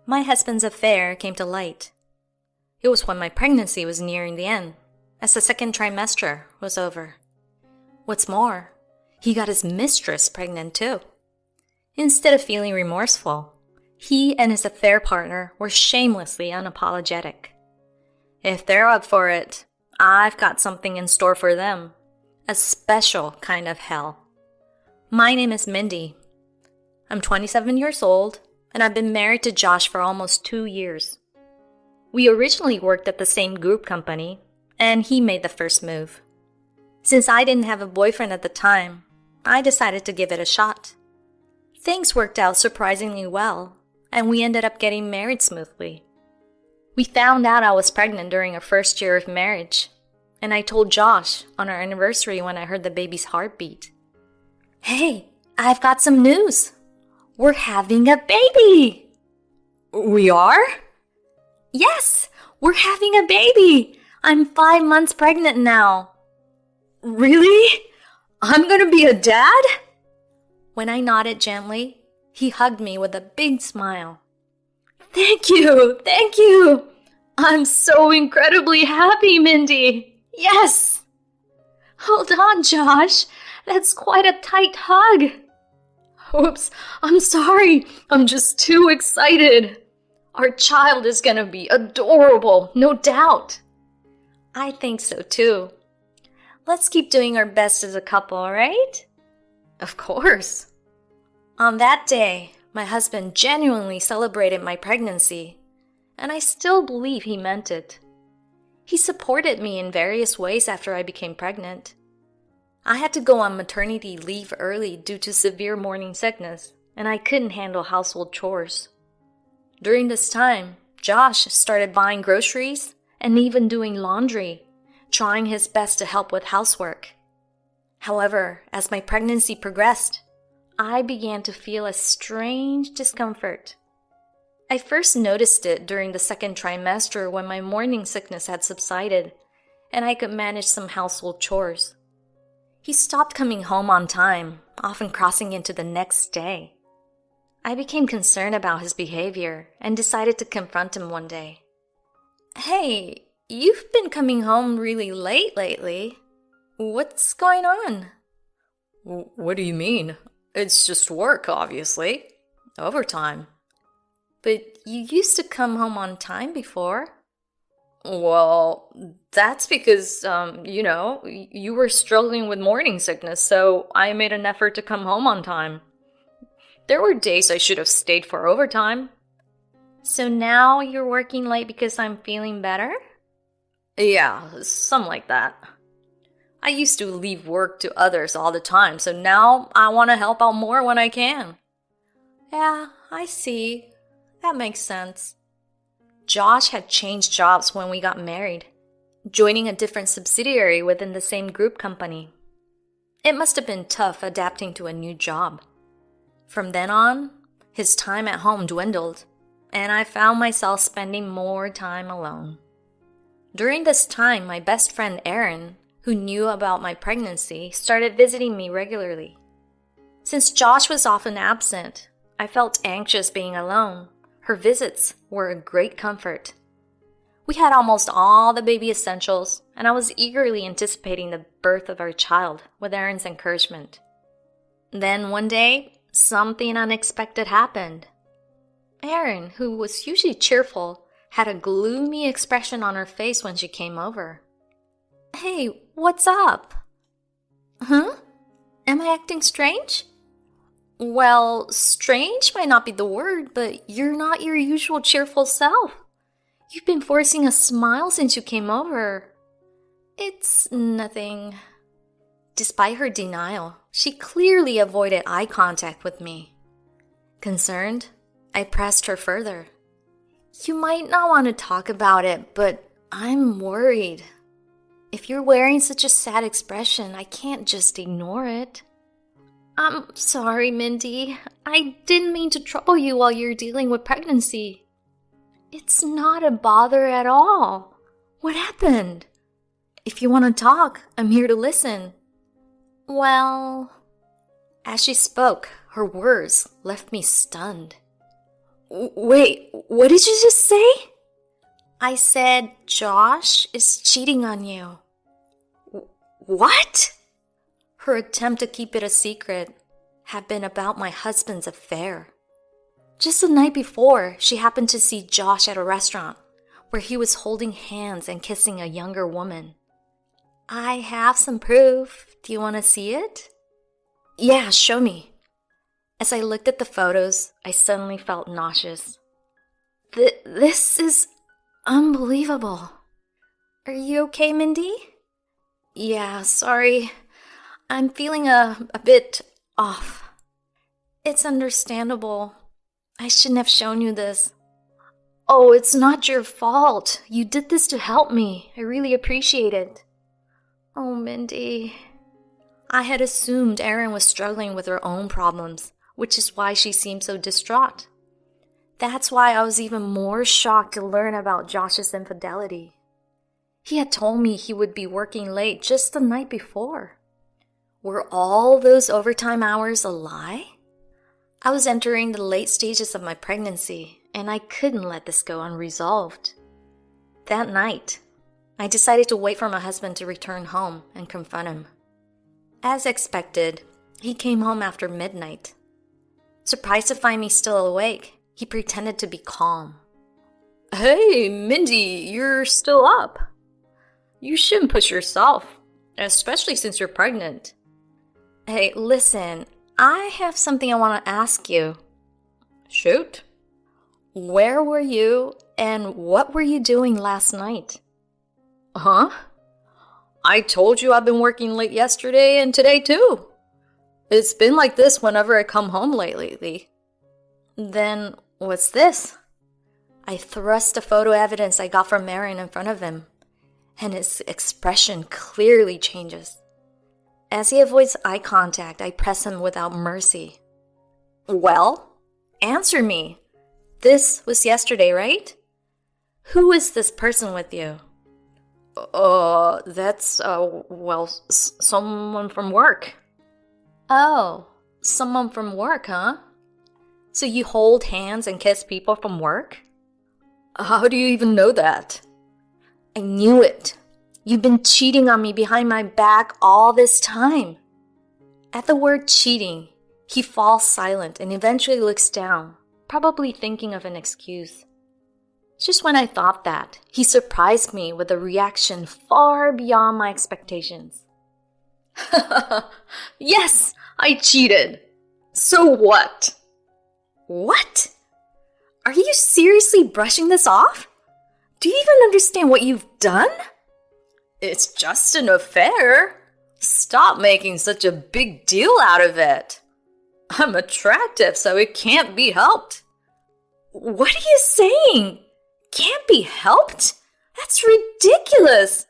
my husband's affair came to light. It was when my pregnancy was nearing the end, as the second trimester was over. What's more, he got his mistress pregnant too. Instead of feeling remorseful, he and his affair partner were shamelessly unapologetic. If they're up for it, I've got something in store for them. A special kind of hell. My name is Mindy. I'm 27 years old, and I've been married to Josh for almost 2 years. We originally worked at the same group company, and he made the first move. Since I didn't have a boyfriend at the time, I decided to give it a shot. Things worked out surprisingly well, and we ended up getting married smoothly. We found out I was pregnant during our first year of marriage, and I told Josh on our anniversary when I heard the baby's heartbeat. Hey, I've got some news. We're having a baby! We are? Yes, we're having a baby! I'm 5 months pregnant now. Really? I'm gonna be a dad? When I nodded gently, he hugged me with a big smile. Thank you! I'm so incredibly happy, Mindy! Yes! Hold on, Josh. That's quite a tight hug. Oops, I'm sorry. I'm just too excited. Our child is gonna be adorable, no doubt. I think so too. Let's keep doing our best as a couple, right? Of course. On that day, my husband genuinely celebrated my pregnancy, and I still believe he meant it. He supported me in various ways after I became pregnant. I had to go on maternity leave early due to severe morning sickness, and I couldn't handle household chores. During this time, Josh started buying groceries and even doing laundry, trying his best to help with housework. However, as my pregnancy progressed, I began to feel a strange discomfort. I first noticed it during the second trimester when my morning sickness had subsided and I could manage some household chores. He stopped coming home on time, often crossing into the next day. I became concerned about his behavior and decided to confront him one day. Hey, you've been coming home really late lately. What's going on? What do you mean? It's just work, obviously. Overtime. But you used to come home on time before. Well, that's because, you were struggling with morning sickness, so I made an effort to come home on time. There were days I should have stayed for overtime. So now you're working late because I'm feeling better? Yeah, something like that. I used to leave work to others all the time, so now I want to help out more when I can. Yeah, I see. That makes sense. Josh had changed jobs when we got married, joining a different subsidiary within the same group company. It must have been tough adapting to a new job. From then on, his time at home dwindled, and I found myself spending more time alone. During this time, my best friend Erin, who knew about my pregnancy, started visiting me regularly. Since Josh was often absent, I felt anxious being alone. Her visits were a great comfort. We had almost all the baby essentials, and I was eagerly anticipating the birth of our child with Erin's encouragement. Then one day, something unexpected happened. Erin, who was usually cheerful, had a gloomy expression on her face when she came over. Hey, what's up? Huh? Am I acting strange? Well, strange might not be the word, but you're not your usual cheerful self. You've been forcing a smile since you came over. It's nothing. Despite her denial, she clearly avoided eye contact with me. Concerned, I pressed her further. You might not want to talk about it, but I'm worried. If you're wearing such a sad expression, I can't just ignore it. I'm sorry, Mindy. I didn't mean to trouble you while you're dealing with pregnancy. It's not a bother at all. What happened? If you want to talk, I'm here to listen. Well, as she spoke, her words left me stunned. Wait, what did you just say? I said Josh is cheating on you. What? Her attempt to keep it a secret had been about my husband's affair. Just the night before, she happened to see Josh at a restaurant where he was holding hands and kissing a younger woman. I have some proof. Do you want to see it? Yeah, show me. As I looked at the photos, I suddenly felt nauseous. This is unbelievable. Are you okay, Mindy? Yeah, sorry. I'm feeling a bit off. It's understandable. I shouldn't have shown you this. Oh, it's not your fault. You did this to help me. I really appreciate it. Oh, Mindy. I had assumed Erin was struggling with her own problems, which is why she seemed so distraught. That's why I was even more shocked to learn about Josh's infidelity. He had told me he would be working late just the night before. Were all those overtime hours a lie? I was entering the late stages of my pregnancy, and I couldn't let this go unresolved. That night, I decided to wait for my husband to return home and confront him. As expected, he came home after midnight. Surprised to find me still awake, he pretended to be calm. Hey, Mindy, you're still up. You shouldn't push yourself, especially since you're pregnant. Hey, listen, I have something I want to ask you. Shoot. Where were you and what were you doing last night? Huh? I told you I've been working late yesterday and today too. It's been like this whenever I come home lately. Then what's this? I thrust the photo evidence I got from Marion in front of him, and his expression clearly changes. As he avoids eye contact, I press him without mercy. Well, answer me. This was yesterday, right? Who is this person with you? That's, someone from work. Oh, someone from work, huh? So you hold hands and kiss people from work? How do you even know that? I knew it. You've been cheating on me behind my back all this time. At the word cheating, he falls silent and eventually looks down, probably thinking of an excuse. Just when I thought that, he surprised me with a reaction far beyond my expectations. Yes, I cheated. So what? What? Are you seriously brushing this off? Do you even understand what you've done? It's just an affair. Stop making such a big deal out of it. I'm attractive, so it can't be helped. What are you saying? Can't be helped? That's ridiculous.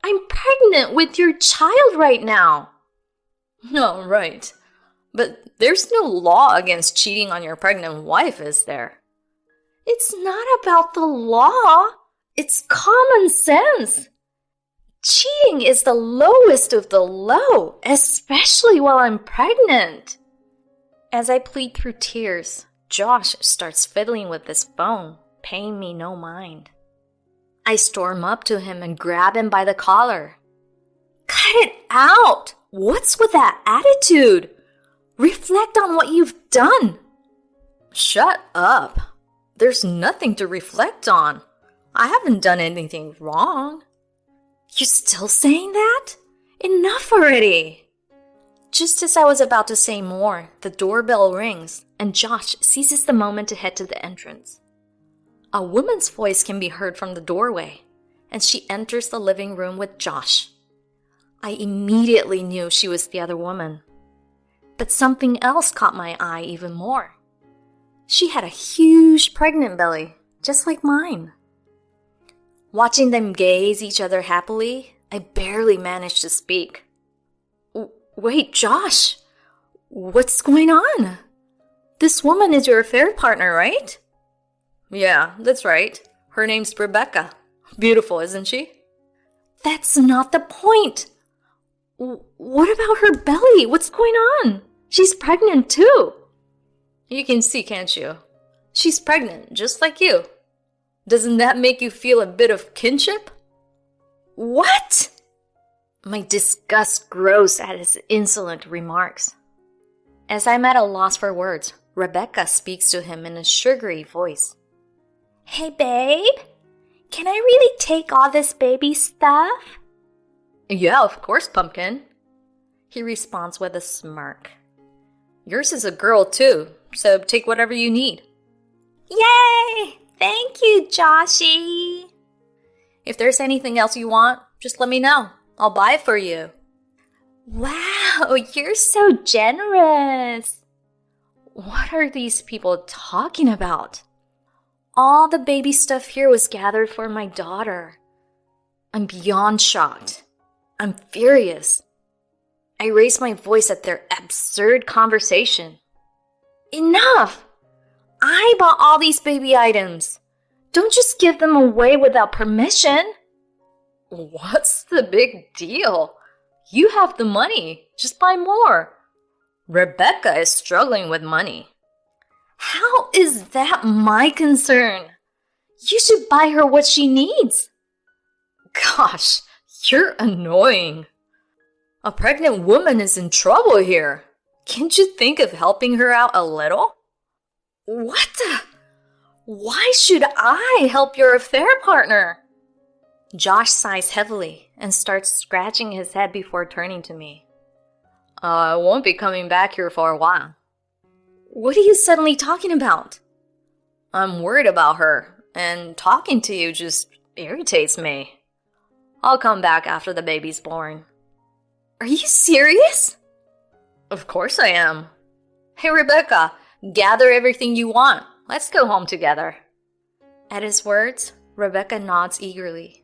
I'm pregnant with your child right now. No, right. But there's no law against cheating on your pregnant wife, is there? It's not about the law. It's common sense. Cheating is the lowest of the low, especially while I'm pregnant. As I plead through tears, Josh starts fiddling with his phone, paying me no mind. I storm up to him and grab him by the collar. Cut it out! What's with that attitude? Reflect on what you've done. Shut up. There's nothing to reflect on. I haven't done anything wrong. You still saying that? Enough already. Just as I was about to say more, the doorbell rings and Josh seizes the moment to head to the entrance. A woman's voice can be heard from the doorway, and she enters the living room with Josh. I immediately knew she was the other woman. But something else caught my eye even more. She had a huge pregnant belly, just like mine. Watching them gaze each other happily, I barely managed to speak. Wait, Josh, what's going on? This woman is your affair partner, right? Yeah, that's right. Her name's Rebecca. Beautiful, isn't she? That's not the point. What about her belly? What's going on? She's pregnant too. You can see, can't you? She's pregnant, just like you. Doesn't that make you feel a bit of kinship? What? My disgust grows at his insolent remarks. As I'm at a loss for words, Rebecca speaks to him in a sugary voice. Hey, babe, can I really take all this baby stuff? Yeah, of course, Pumpkin. He responds with a smirk. Yours is a girl, too, so take whatever you need. Yay! Thank you, Joshy. If there's anything else you want, just let me know. I'll buy it for you. Wow, you're so generous. What are these people talking about? All the baby stuff here was gathered for my daughter. I'm beyond shocked. I'm furious. I raise my voice at their absurd conversation. Enough! I bought all these baby items. Don't just give them away without permission. What's the big deal? You have the money. Just buy more. Rebecca is struggling with money. How is that my concern? You should buy her what she needs. Gosh, you're annoying. A pregnant woman is in trouble here. Can't you think of helping her out a little? What the? Why should I help your affair partner? Josh sighs heavily and starts scratching his head before turning to me. I won't be coming back here for a while. What are you suddenly talking about? I'm worried about her, and talking to you just irritates me. I'll come back after the baby's born. Are you serious? Of course I am. Hey, Rebecca, gather everything you want. Let's go home together. At his words, Rebecca nods eagerly.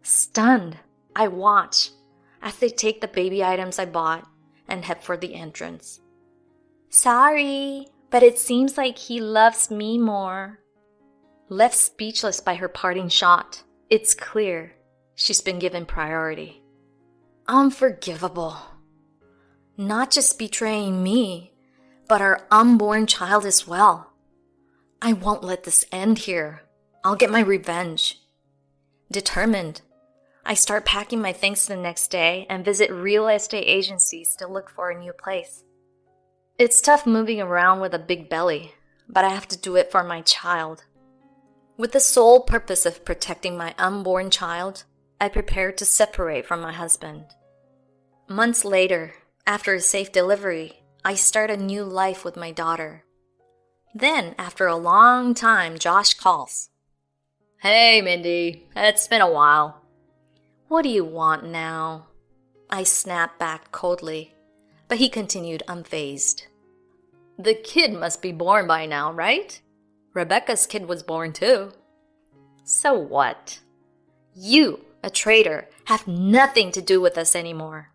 Stunned, I watch as they take the baby items I bought and head for the entrance. Sorry, but it seems like he loves me more. Left speechless by her parting shot, it's clear she's been given priority. Unforgivable. Not just betraying me, but our unborn child as well. I won't let this end here. I'll get my revenge. Determined, I start packing my things the next day and visit real estate agencies to look for a new place. It's tough moving around with a big belly, but I have to do it for my child. With the sole purpose of protecting my unborn child, I prepare to separate from my husband. Months later, after a safe delivery, I start a new life with my daughter. Then, after a long time, Josh calls. Hey, Mindy, it's been a while. What do you want now? I snapped back coldly, but he continued unfazed. The kid must be born by now, right? Rebecca's kid was born too. So what? You, a traitor, have nothing to do with us anymore.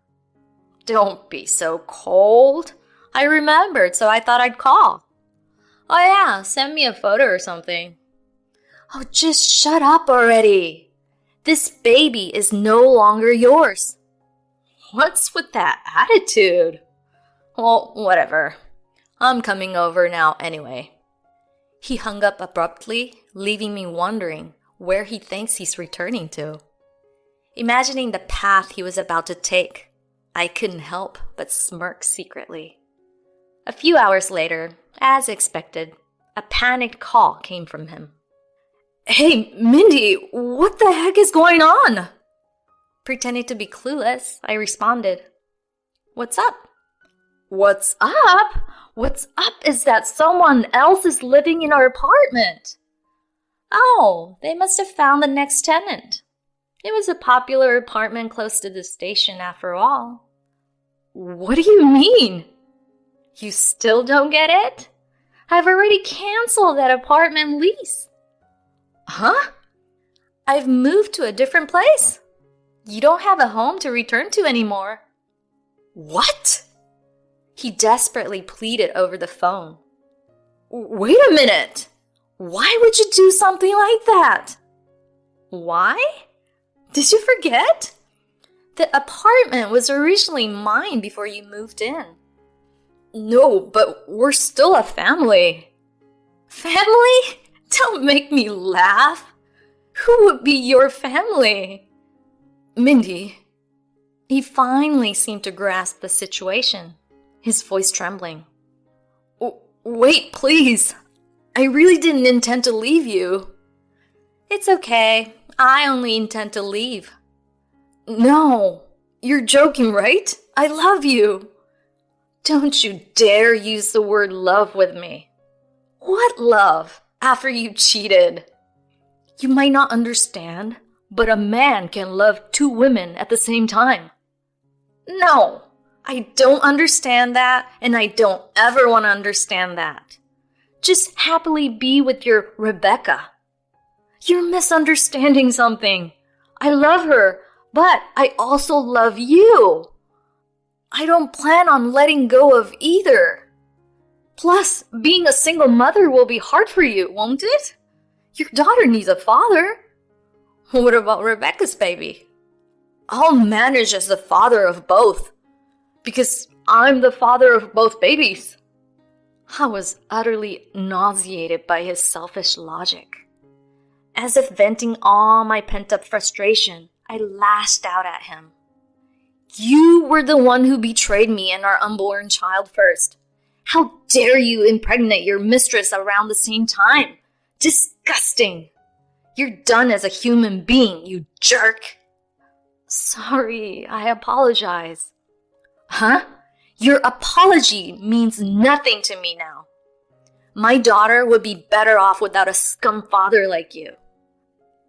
Don't be so cold. I remembered, so I thought I'd call. Oh yeah, send me a photo or something. Oh, just shut up already. This baby is no longer yours. What's with that attitude? Well, whatever. I'm coming over now anyway. He hung up abruptly, leaving me wondering where he thinks he's returning to. Imagining the path he was about to take, I couldn't help but smirk secretly. A few hours later, as expected, a panicked call came from him. Hey, Mindy, what the heck is going on? Pretending to be clueless, I responded. What's up? What's up? What's up is that someone else is living in our apartment. Oh, they must have found the next tenant. It was a popular apartment close to the station after all. What do you mean? You still don't get it? I've already canceled that apartment lease. Huh? I've moved to a different place. You don't have a home to return to anymore. What? He desperately pleaded over the phone. Wait a minute. Why would you do something like that? Why? Did you forget? The apartment was originally mine before you moved in. No, but we're still a family. Family? Don't make me laugh. Who would be your family? Mindy. He finally seemed to grasp the situation, his voice trembling. Wait, please. I really didn't intend to leave you. It's okay. I only intend to leave. No, you're joking, right? I love you. Don't you dare use the word love with me. What love? After you cheated. You might not understand, but a man can love two women at the same time. No, I don't understand that, and I don't ever want to understand that. Just happily be with your Rebecca. You're misunderstanding something. I love her, but I also love you. I don't plan on letting go of either. Plus, being a single mother will be hard for you, won't it? Your daughter needs a father. What about Rebecca's baby? I'll manage as the father of both, because I'm the father of both babies. I was utterly nauseated by his selfish logic. As if venting all my pent-up frustration, I lashed out at him. You were the one who betrayed me and our unborn child first. How dare you impregnate your mistress around the same time? Disgusting! You're done as a human being, you jerk! Sorry, I apologize. Huh? Your apology means nothing to me now. My daughter would be better off without a scum father like you.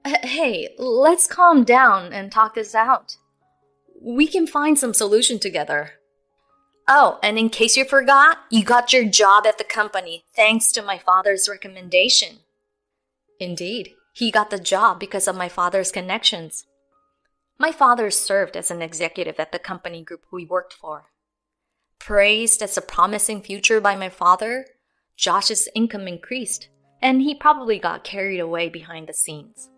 Hey, let's calm down and talk this out. We can find some solution together. Oh, and in case you forgot, you got your job at the company thanks to my father's recommendation. Indeed, he got the job because of my father's connections. My father served as an executive at the company group we worked for. Praised as a promising future by my father, Josh's income increased, and he probably got carried away behind the scenes.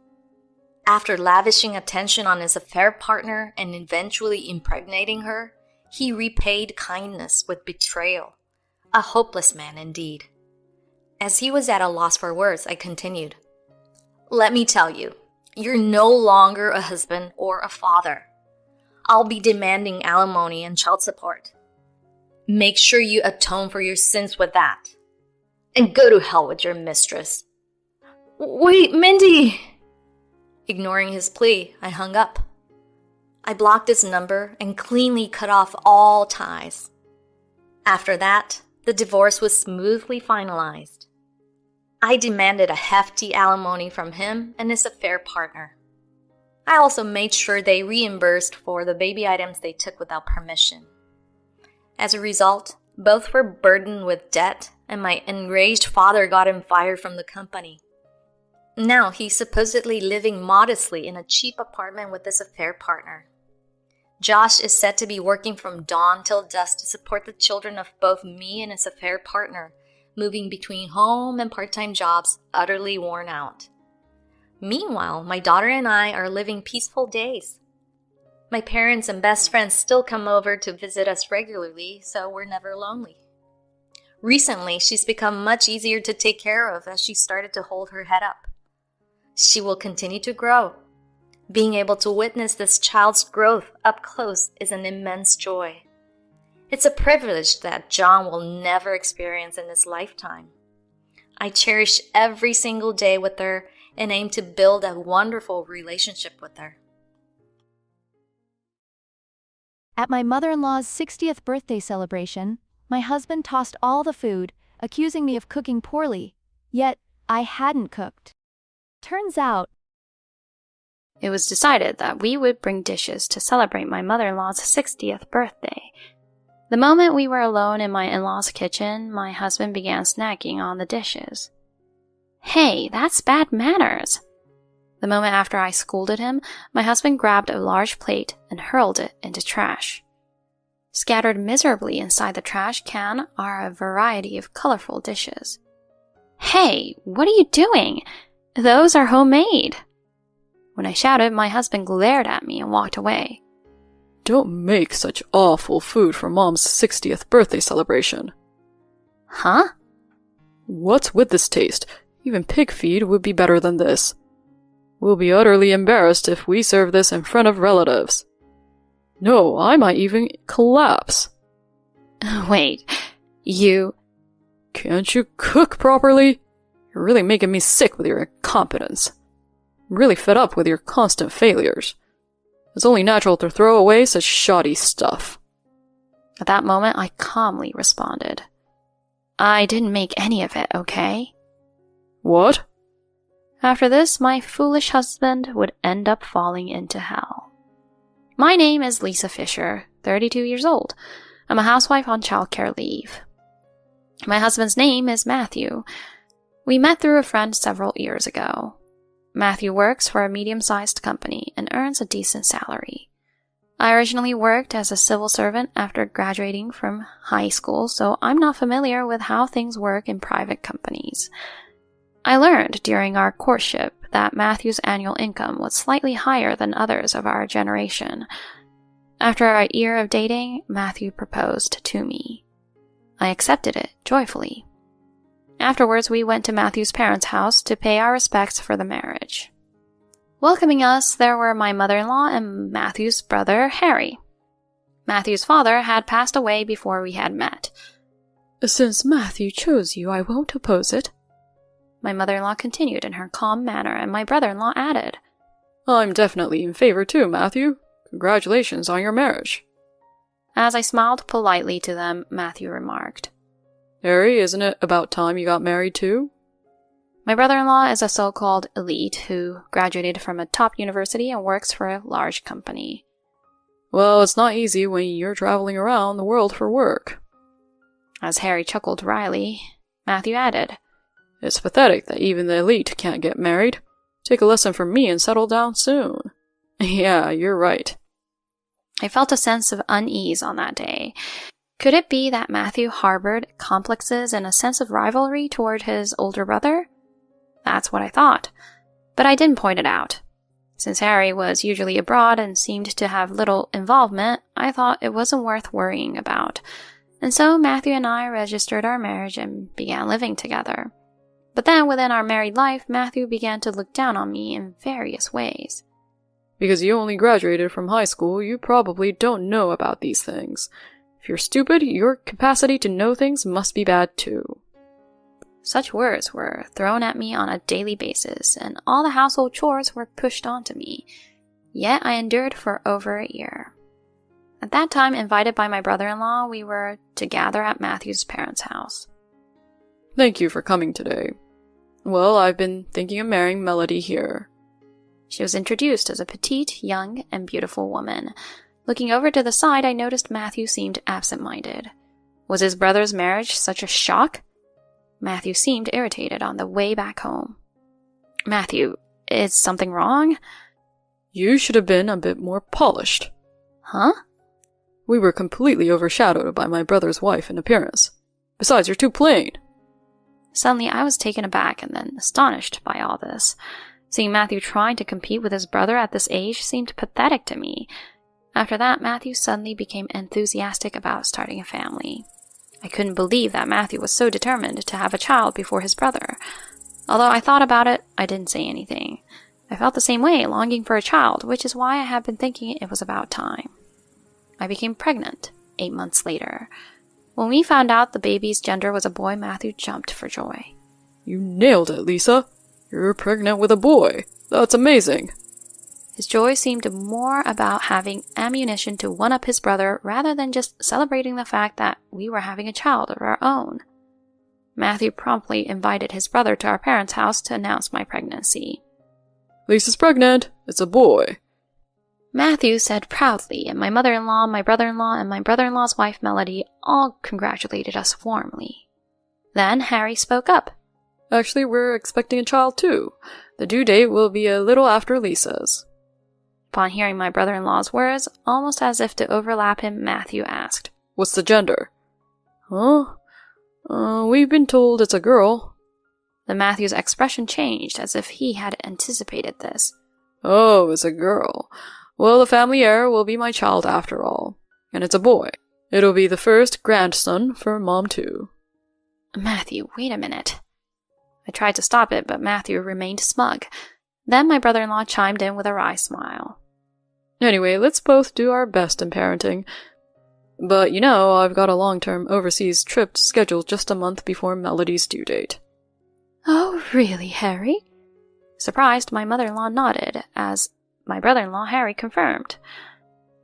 After lavishing attention on his affair partner and eventually impregnating her, he repaid kindness with betrayal. A hopeless man indeed. As he was at a loss for words, I continued. Let me tell you, you're no longer a husband or a father. I'll be demanding alimony and child support. Make sure you atone for your sins with that. And go to hell with your mistress. Wait, Mindy! Ignoring his plea, I hung up. I blocked his number and cleanly cut off all ties. After that, the divorce was smoothly finalized. I demanded a hefty alimony from him and his affair partner. I also made sure they reimbursed for the baby items they took without permission. As a result, both were burdened with debt, and my enraged father got him fired from the company. Now he's supposedly living modestly in a cheap apartment with his affair partner. Josh is said to be working from dawn till dusk to support the children of both me and his affair partner, moving between home and part-time jobs, utterly worn out. Meanwhile, my daughter and I are living peaceful days. My parents and best friends still come over to visit us regularly, so we're never lonely. Recently, she's become much easier to take care of as she started to hold her head up. She will continue to grow. Being able to witness this child's growth up close is an immense joy. It's a privilege that John will never experience in his lifetime. I cherish every single day with her and aim to build a wonderful relationship with her. At my mother-in-law's 60th birthday celebration, my husband tossed all the food, accusing me of cooking poorly, yet I hadn't cooked. Turns out, it was decided that we would bring dishes to celebrate my mother-in-law's 60th birthday. The moment we were alone in my in-law's kitchen, my husband began snacking on the dishes. Hey, that's bad manners. The moment after I scolded him, my husband grabbed a large plate and hurled it into trash. Scattered miserably inside the trash can are a variety of colorful dishes. Hey, what are you doing? Those are homemade. When I shouted, my husband glared at me and walked away. Don't make such awful food for Mom's 60th birthday celebration. Huh? What's with this taste? Even pig feed would be better than this. We'll be utterly embarrassed if we serve this in front of relatives. No, I might even collapse. Wait, you... Can't you cook properly? You're really making me sick with your incompetence. I'm really fed up with your constant failures. It's only natural to throw away such shoddy stuff. At that moment, I calmly responded. I didn't make any of it, okay? What? After this, my foolish husband would end up falling into hell. My name is Lisa Fisher, 32 years old. I'm a housewife on childcare leave. My husband's name is Matthew. We met through a friend several years ago. Matthew works for a medium-sized company and earns a decent salary. I originally worked as a civil servant after graduating from high school, so I'm not familiar with how things work in private companies. I learned during our courtship that Matthew's annual income was slightly higher than others of our generation. After a year of dating, Matthew proposed to me. I accepted it joyfully. Afterwards, we went to Matthew's parents' house to pay our respects for the marriage. Welcoming us, there were my mother-in-law and Matthew's brother, Harry. Matthew's father had passed away before we had met. Since Matthew chose you, I won't oppose it. My mother-in-law continued in her calm manner, and my brother-in-law added, I'm definitely in favor too, Matthew. Congratulations on your marriage. As I smiled politely to them, Matthew remarked, Harry, isn't it about time you got married too? My brother-in-law is a so-called elite who graduated from a top university and works for a large company. Well, it's not easy when you're traveling around the world for work. As Harry chuckled wryly, Matthew added, It's pathetic that even the elite can't get married. Take a lesson from me and settle down soon. Yeah, you're right. I felt a sense of unease on that day. Could it be that Matthew harbored complexes and a sense of rivalry toward his older brother? That's what I thought, but I didn't point it out. Since Harry was usually abroad and seemed to have little involvement, I thought it wasn't worth worrying about, and so Matthew and I registered our marriage and began living together. But then within our married life, Matthew began to look down on me in various ways. Because you only graduated from high school, you probably don't know about these things. If you're stupid, your capacity to know things must be bad too. Such words were thrown at me on a daily basis, and all the household chores were pushed onto me. Yet I endured for over a year. At that time, invited by my brother-in-law, we were to gather at Matthew's parents' house. Thank you for coming today. Well, I've been thinking of marrying Melody here. She was introduced as a petite, young, and beautiful woman. Looking over to the side, I noticed Matthew seemed absent-minded. Was his brother's marriage such a shock? Matthew seemed irritated on the way back home. Matthew, is something wrong? You should have been a bit more polished. Huh? We were completely overshadowed by my brother's wife in appearance. Besides, you're too plain. Suddenly, I was taken aback and then astonished by all this. Seeing Matthew trying to compete with his brother at this age seemed pathetic to me. After that, Matthew suddenly became enthusiastic about starting a family. I couldn't believe that Matthew was so determined to have a child before his brother. Although I thought about it, I didn't say anything. I felt the same way, longing for a child, which is why I had been thinking it was about time. I became pregnant 8 months later. When we found out the baby's gender was a boy, Matthew jumped for joy. You nailed it, Lisa. You're pregnant with a boy. That's amazing. His joy seemed more about having ammunition to one-up his brother rather than just celebrating the fact that we were having a child of our own. Matthew promptly invited his brother to our parents' house to announce my pregnancy. Lisa's pregnant. It's a boy. Matthew said proudly, and my mother-in-law, my brother-in-law, and my brother-in-law's wife Melody all congratulated us warmly. Then Harry spoke up. Actually, we're expecting a child too. The due date will be a little after Lisa's. Upon hearing my brother-in-law's words, almost as if to overlap him, Matthew asked, What's the gender? Huh? We've been told it's a girl. Then Matthew's expression changed as if he had anticipated this. Oh, it's a girl. Well, the family heir will be my child after all. And it's a boy. It'll be the first grandson for Mom too. Matthew, wait a minute. I tried to stop it, but Matthew remained smug. Then my brother-in-law chimed in with a wry smile. Anyway, let's both do our best in parenting. But I've got a long-term overseas trip scheduled just a month before Melody's due date. Oh, really, Harry? Surprised, my mother-in-law nodded, as my brother-in-law Harry confirmed.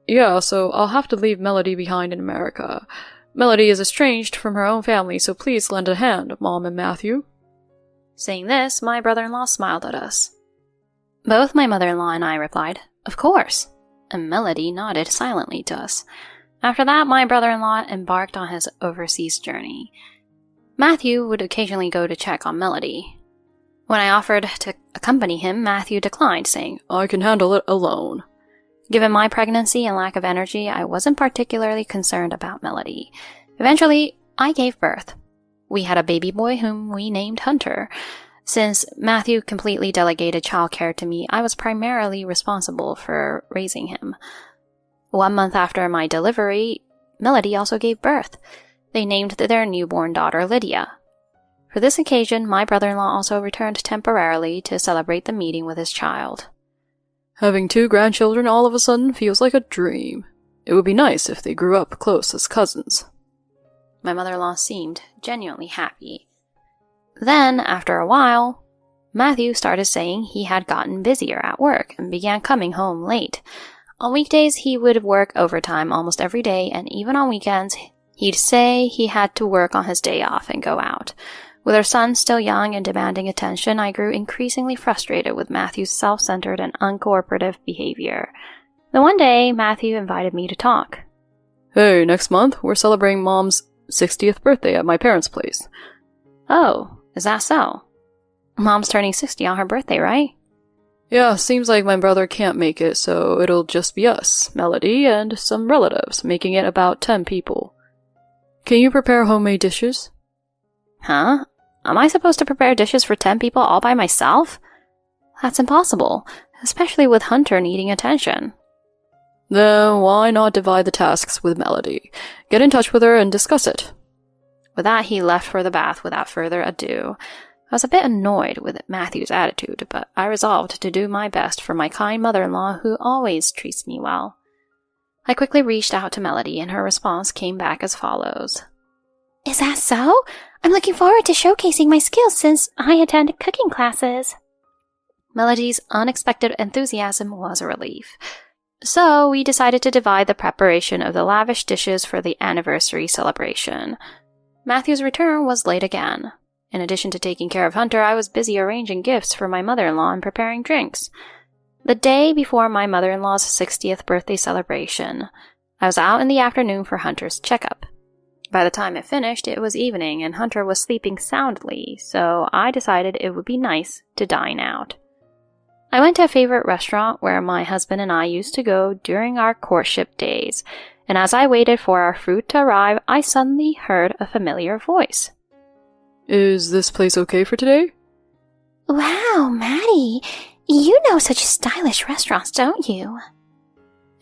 Yeah, so I'll have to leave Melody behind in America. Melody is estranged from her own family, so please lend a hand, Mom and Matthew. Saying this, my brother-in-law smiled at us. Both my mother-in-law and I replied, "Of course," and Melody nodded silently to us. After that, my brother-in-law embarked on his overseas journey. Matthew would occasionally go to check on Melody. When I offered to accompany him, Matthew declined, saying, I can handle it alone. Given my pregnancy and lack of energy, I wasn't particularly concerned about Melody. Eventually, I gave birth. We had a baby boy whom we named Hunter. Since Matthew completely delegated childcare to me, I was primarily responsible for raising him. 1 month after my delivery, Melody also gave birth. They named their newborn daughter Lydia. For this occasion, my brother-in-law also returned temporarily to celebrate the meeting with his child. Having 2 grandchildren all of a sudden feels like a dream. It would be nice if they grew up close as cousins. My mother-in-law seemed genuinely happy. Then, after a while, Matthew started saying he had gotten busier at work and began coming home late. On weekdays, he would work overtime almost every day, and even on weekends, he'd say he had to work on his day off and go out. With our son still young and demanding attention, I grew increasingly frustrated with Matthew's self-centered and uncooperative behavior. Then one day, Matthew invited me to talk. Hey, next month, we're celebrating Mom's 60th birthday at my parents' place. Oh, is that so? Mom's turning 60 on her birthday, right? Yeah, seems like my brother can't make it, so it'll just be us, Melody, and some relatives, making it about 10 people. Can you prepare homemade dishes? Huh? Am I supposed to prepare dishes for 10 people all by myself? That's impossible, especially with Hunter needing attention. Then why not divide the tasks with Melody? Get in touch with her and discuss it. With that, he left for the bath without further ado. I was a bit annoyed with Matthew's attitude, but I resolved to do my best for my kind mother-in-law who always treats me well. I quickly reached out to Melody, and her response came back as follows. Is that so? I'm looking forward to showcasing my skills since I attend cooking classes. Melody's unexpected enthusiasm was a relief. So we decided to divide the preparation of the lavish dishes for the anniversary celebration. Matthew's return was late again. In addition to taking care of Hunter, I was busy arranging gifts for my mother-in-law and preparing drinks. The day before my mother-in-law's 60th birthday celebration, I was out in the afternoon for Hunter's checkup. By the time it finished, it was evening and Hunter was sleeping soundly, so I decided it would be nice to dine out. I went to a favorite restaurant where my husband and I used to go during our courtship days, and as I waited for our food to arrive, I suddenly heard a familiar voice. Is this place okay for today? Wow, Maddie, you know such stylish restaurants, don't you?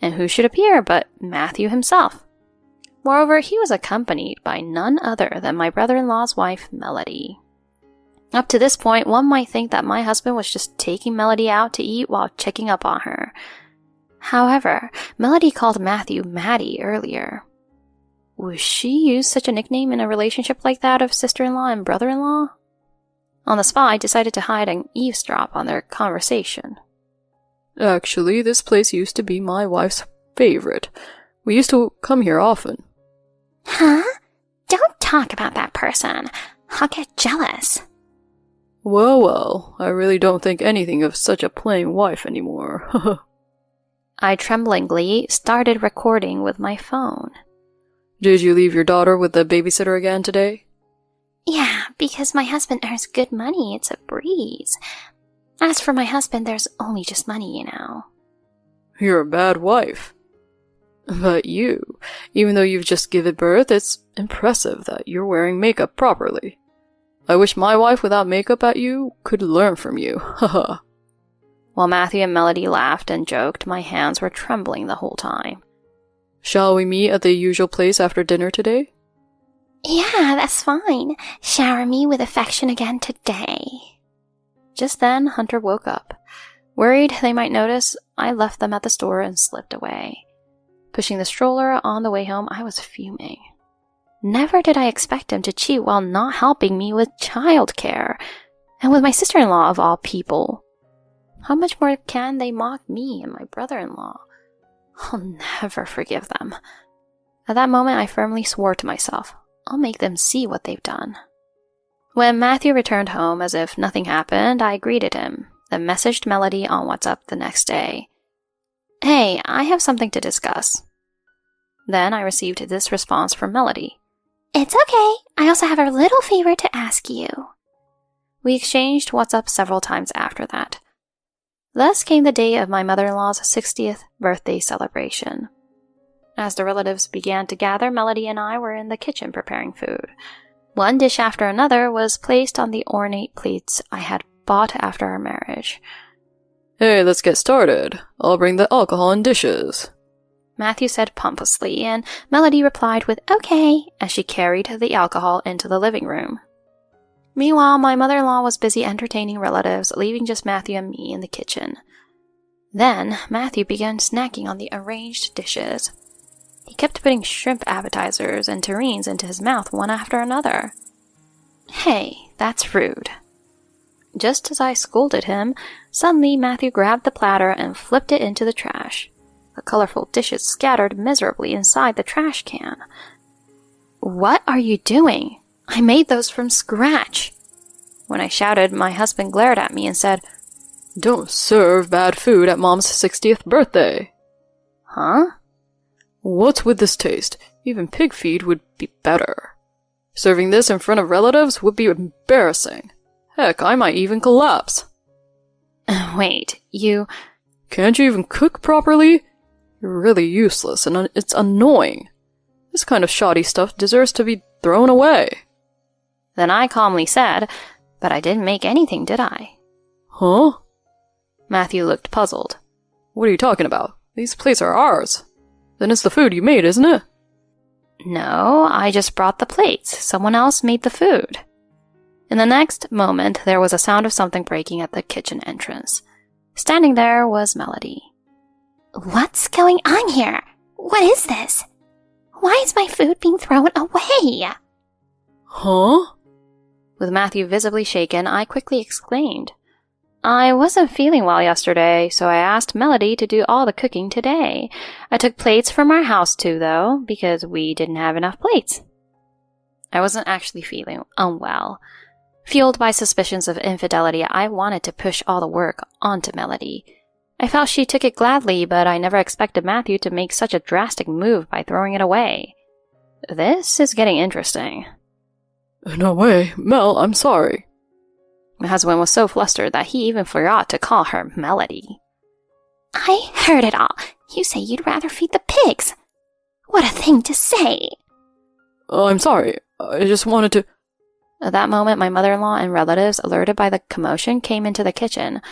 And who should appear but Matthew himself. Moreover, he was accompanied by none other than my brother-in-law's wife, Melody. Up to this point, one might think that my husband was just taking Melody out to eat while checking up on her. However, Melody called Matthew Maddie earlier. Would she use such a nickname in a relationship like that of sister-in-law and brother-in-law? On the spot, I decided to hide and eavesdrop on their conversation. Actually, this place used to be my wife's favorite. We used to come here often. Huh? Don't talk about that person. I'll get jealous. Well, I really don't think anything of such a plain wife anymore. I tremblingly started recording with my phone. Did you leave your daughter with the babysitter again today? Yeah, because my husband earns good money, it's a breeze. As for my husband, there's only just money, you know. You're a bad wife. But you, even though you've just given birth, it's impressive that you're wearing makeup properly. I wish my wife without makeup at you could learn from you, haha. While Matthew and Melody laughed and joked, my hands were trembling the whole time. Shall we meet at the usual place after dinner today? Yeah, that's fine. Shower me with affection again today. Just then, Hunter woke up. Worried they might notice, I left them at the store and slipped away. Pushing the stroller on the way home, I was fuming. Never did I expect him to cheat while not helping me with childcare, and with my sister-in-law of all people. How much more can they mock me and my brother-in-law? I'll never forgive them. At that moment, I firmly swore to myself, I'll make them see what they've done. When Matthew returned home as if nothing happened, I greeted him, then messaged Melody on WhatsApp the next day. Hey, I have something to discuss. Then I received this response from Melody. It's okay. I also have a little favor to ask you. We exchanged WhatsApp several times after that. Thus came the day of my mother-in-law's 60th birthday celebration. As the relatives began to gather, Melody and I were in the kitchen preparing food. One dish after another was placed on the ornate plates I had bought after our marriage. Hey, let's get started. I'll bring the alcohol and dishes, Matthew said pompously, and Melody replied with okay as she carried the alcohol into the living room. Meanwhile, my mother-in-law was busy entertaining relatives, leaving just Matthew and me in the kitchen. Then, Matthew began snacking on the arranged dishes. He kept putting shrimp appetizers and terrines into his mouth one after another. Hey, that's rude. Just as I scolded him, suddenly Matthew grabbed the platter and flipped it into the trash. The colorful dishes scattered miserably inside the trash can. What are you doing? I made those from scratch. When I shouted, my husband glared at me and said, Don't serve bad food at Mom's 60th birthday. Huh? What's with this taste? Even pig feed would be better. Serving this in front of relatives would be embarrassing. Heck, I might even collapse. Wait, you... Can't you even cook properly? You're really useless, and it's annoying. This kind of shoddy stuff deserves to be thrown away. Then I calmly said, but I didn't make anything, did I? Huh? Matthew looked puzzled. What are you talking about? These plates are ours. Then it's the food you made, isn't it? No, I just brought the plates. Someone else made the food. In the next moment, there was a sound of something breaking at the kitchen entrance. Standing there was Melody. What's going on here? What is this? Why is my food being thrown away? Huh? With Matthew visibly shaken, I quickly exclaimed. I wasn't feeling well yesterday, so I asked Melody to do all the cooking today. I took plates from our house too, though, because we didn't have enough plates. I wasn't actually feeling unwell. Fueled by suspicions of infidelity, I wanted to push all the work onto Melody. I felt she took it gladly, but I never expected Matthew to make such a drastic move by throwing it away. This is getting interesting. No way. Mel, I'm sorry. My husband was so flustered that he even forgot to call her Melody. I heard it all. You say you'd rather feed the pigs. What a thing to say. I'm sorry. I just wanted to... At that moment, my mother-in-law and relatives, alerted by the commotion, came into the kitchen.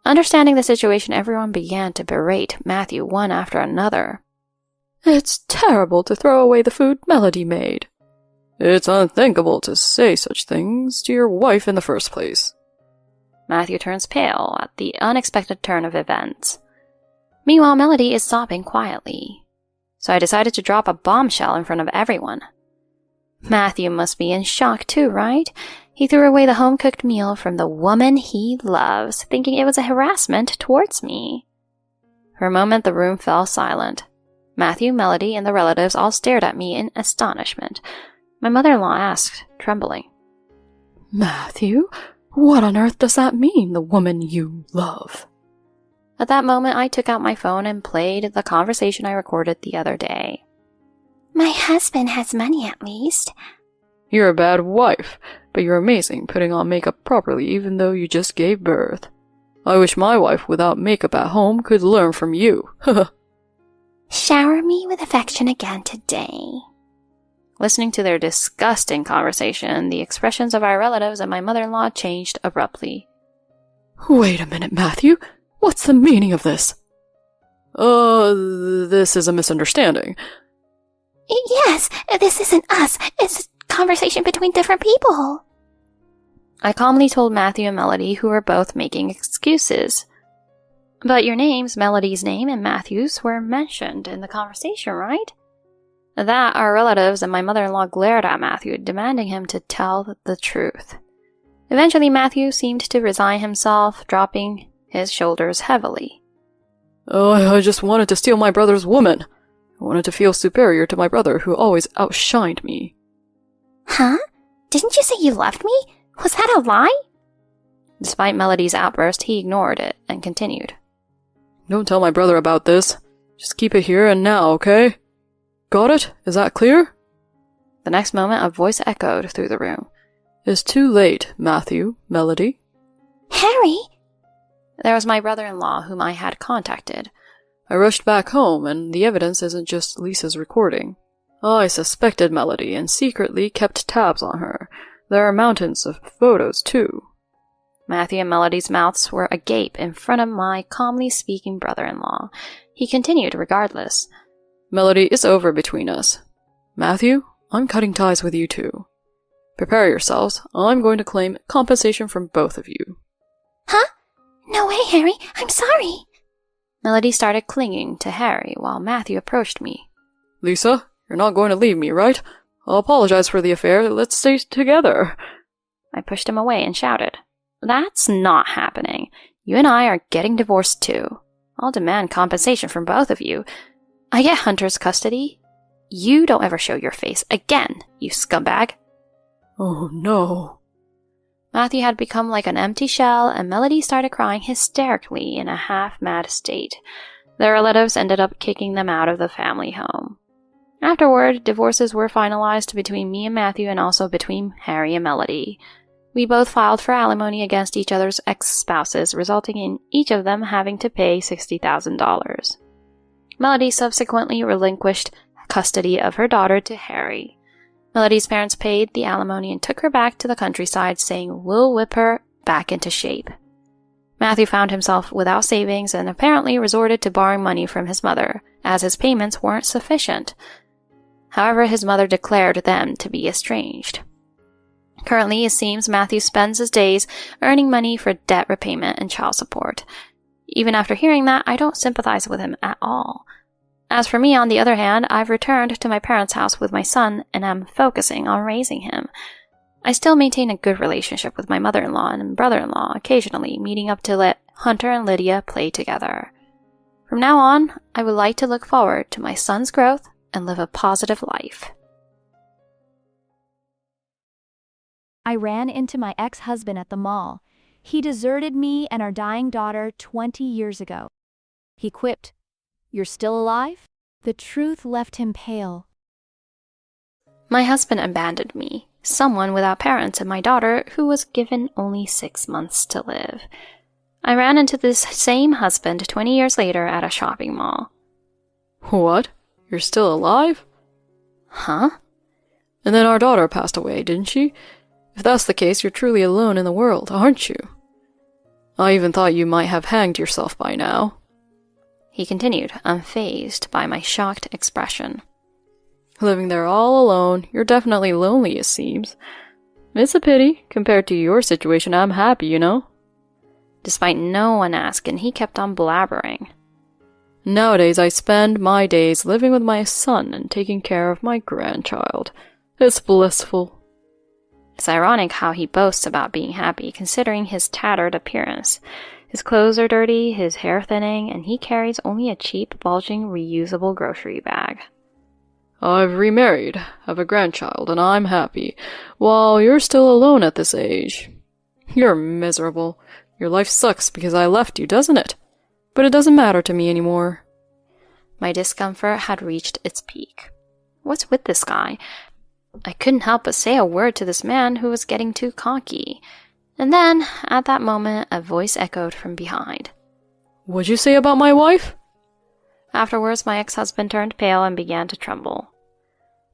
Understanding the situation, everyone began to berate Matthew one after another. It's terrible to throw away the food Melody made. It's unthinkable to say such things to your wife in the first place. Matthew turns pale at the unexpected turn of events. Meanwhile, Melody is sobbing quietly. So I decided to drop a bombshell in front of everyone. Matthew must be in shock too, right? He threw away the home-cooked meal from the woman he loves, thinking it was a harassment towards me. For a moment, the room fell silent. Matthew, Melody, and the relatives all stared at me in astonishment. My mother-in-law asked, trembling. Matthew, what on earth does that mean, the woman you love? At that moment, I took out my phone and played the conversation I recorded the other day. My husband has money, at least. You're a bad wife, but you're amazing putting on makeup properly even though you just gave birth. I wish my wife without makeup at home could learn from you. Shower me with affection again today. Listening to their disgusting conversation, the expressions of our relatives and my mother-in-law changed abruptly. Wait a minute, Matthew. What's the meaning of this? This is a misunderstanding. Yes, this isn't us. It's a conversation between different people. I calmly told Matthew and Melody, who were both making excuses. But your names, Melody's name and Matthew's, were mentioned in the conversation, right? That our relatives and my mother-in-law glared at Matthew, demanding him to tell the truth. Eventually, Matthew seemed to resign himself, dropping his shoulders heavily. Oh, I just wanted to steal my brother's woman. I wanted to feel superior to my brother, who always outshined me. Huh? Didn't you say you loved me? Was that a lie? Despite Melody's outburst, he ignored it and continued. Don't tell my brother about this. Just keep it here and now, okay? Got it? Is that clear? The next moment, a voice echoed through the room. It's too late, Matthew, Melody. Harry! There was my brother-in-law, whom I had contacted. I rushed back home, and the evidence isn't just Lisa's recording. I suspected Melody and secretly kept tabs on her. There are mountains of photos, too. Matthew and Melody's mouths were agape in front of my calmly speaking brother-in-law. He continued regardless. Melody, it's over between us. Matthew, I'm cutting ties with you too. Prepare yourselves. I'm going to claim compensation from both of you. Huh? No way, Harry. I'm sorry. Melody started clinging to Harry while Matthew approached me. Lisa, you're not going to leave me, right? I'll apologize for the affair. Let's stay together. I pushed him away and shouted. That's not happening. You and I are getting divorced too. I'll demand compensation from both of you. I get Hunter's custody. You don't ever show your face again, you scumbag. Oh no. Matthew had become like an empty shell, and Melody started crying hysterically in a half-mad state. Their relatives ended up kicking them out of the family home. Afterward, divorces were finalized between me and Matthew and also between Harry and Melody. We both filed for alimony against each other's ex-spouses, resulting in each of them having to pay $60,000. Melody subsequently relinquished custody of her daughter to Harry. Melody's parents paid the alimony and took her back to the countryside, saying, "We'll whip her back into shape." Matthew found himself without savings and apparently resorted to borrowing money from his mother, as his payments weren't sufficient. However, his mother declared them to be estranged. Currently, it seems Matthew spends his days earning money for debt repayment and child support. Even after hearing that, I don't sympathize with him at all. As for me, on the other hand, I've returned to my parents' house with my son and am focusing on raising him. I still maintain a good relationship with my mother-in-law and brother-in-law, occasionally meeting up to let Hunter and Lydia play together. From now on, I would like to look forward to my son's growth and live a positive life. I ran into my ex-husband at the mall. He deserted me and our dying daughter 20 years ago. He quipped, "You're still alive?" The truth left him pale. My husband abandoned me, someone without parents, and my daughter, who was given only 6 months to live. I ran into this same husband 20 years later at a shopping mall. What? You're still alive? Huh? And then our daughter passed away, didn't she? If that's the case, you're truly alone in the world, aren't you? I even thought you might have hanged yourself by now. He continued, unfazed by my shocked expression. Living there all alone, you're definitely lonely, it seems. It's a pity. Compared to your situation, I'm happy, you know? Despite no one asking, he kept on blabbering. Nowadays, I spend my days living with my son and taking care of my grandchild. It's blissful. It's ironic how he boasts about being happy, considering his tattered appearance. His clothes are dirty, his hair thinning, and he carries only a cheap, bulging, reusable grocery bag. I've remarried, have a grandchild, and I'm happy, while you're still alone at this age. You're miserable. Your life sucks because I left you, doesn't it? But it doesn't matter to me anymore. My discomfort had reached its peak. What's with this guy? I couldn't help but say a word to this man who was getting too cocky. And then, at that moment, a voice echoed from behind. What'd you say about my wife? Afterwards, my ex-husband turned pale and began to tremble.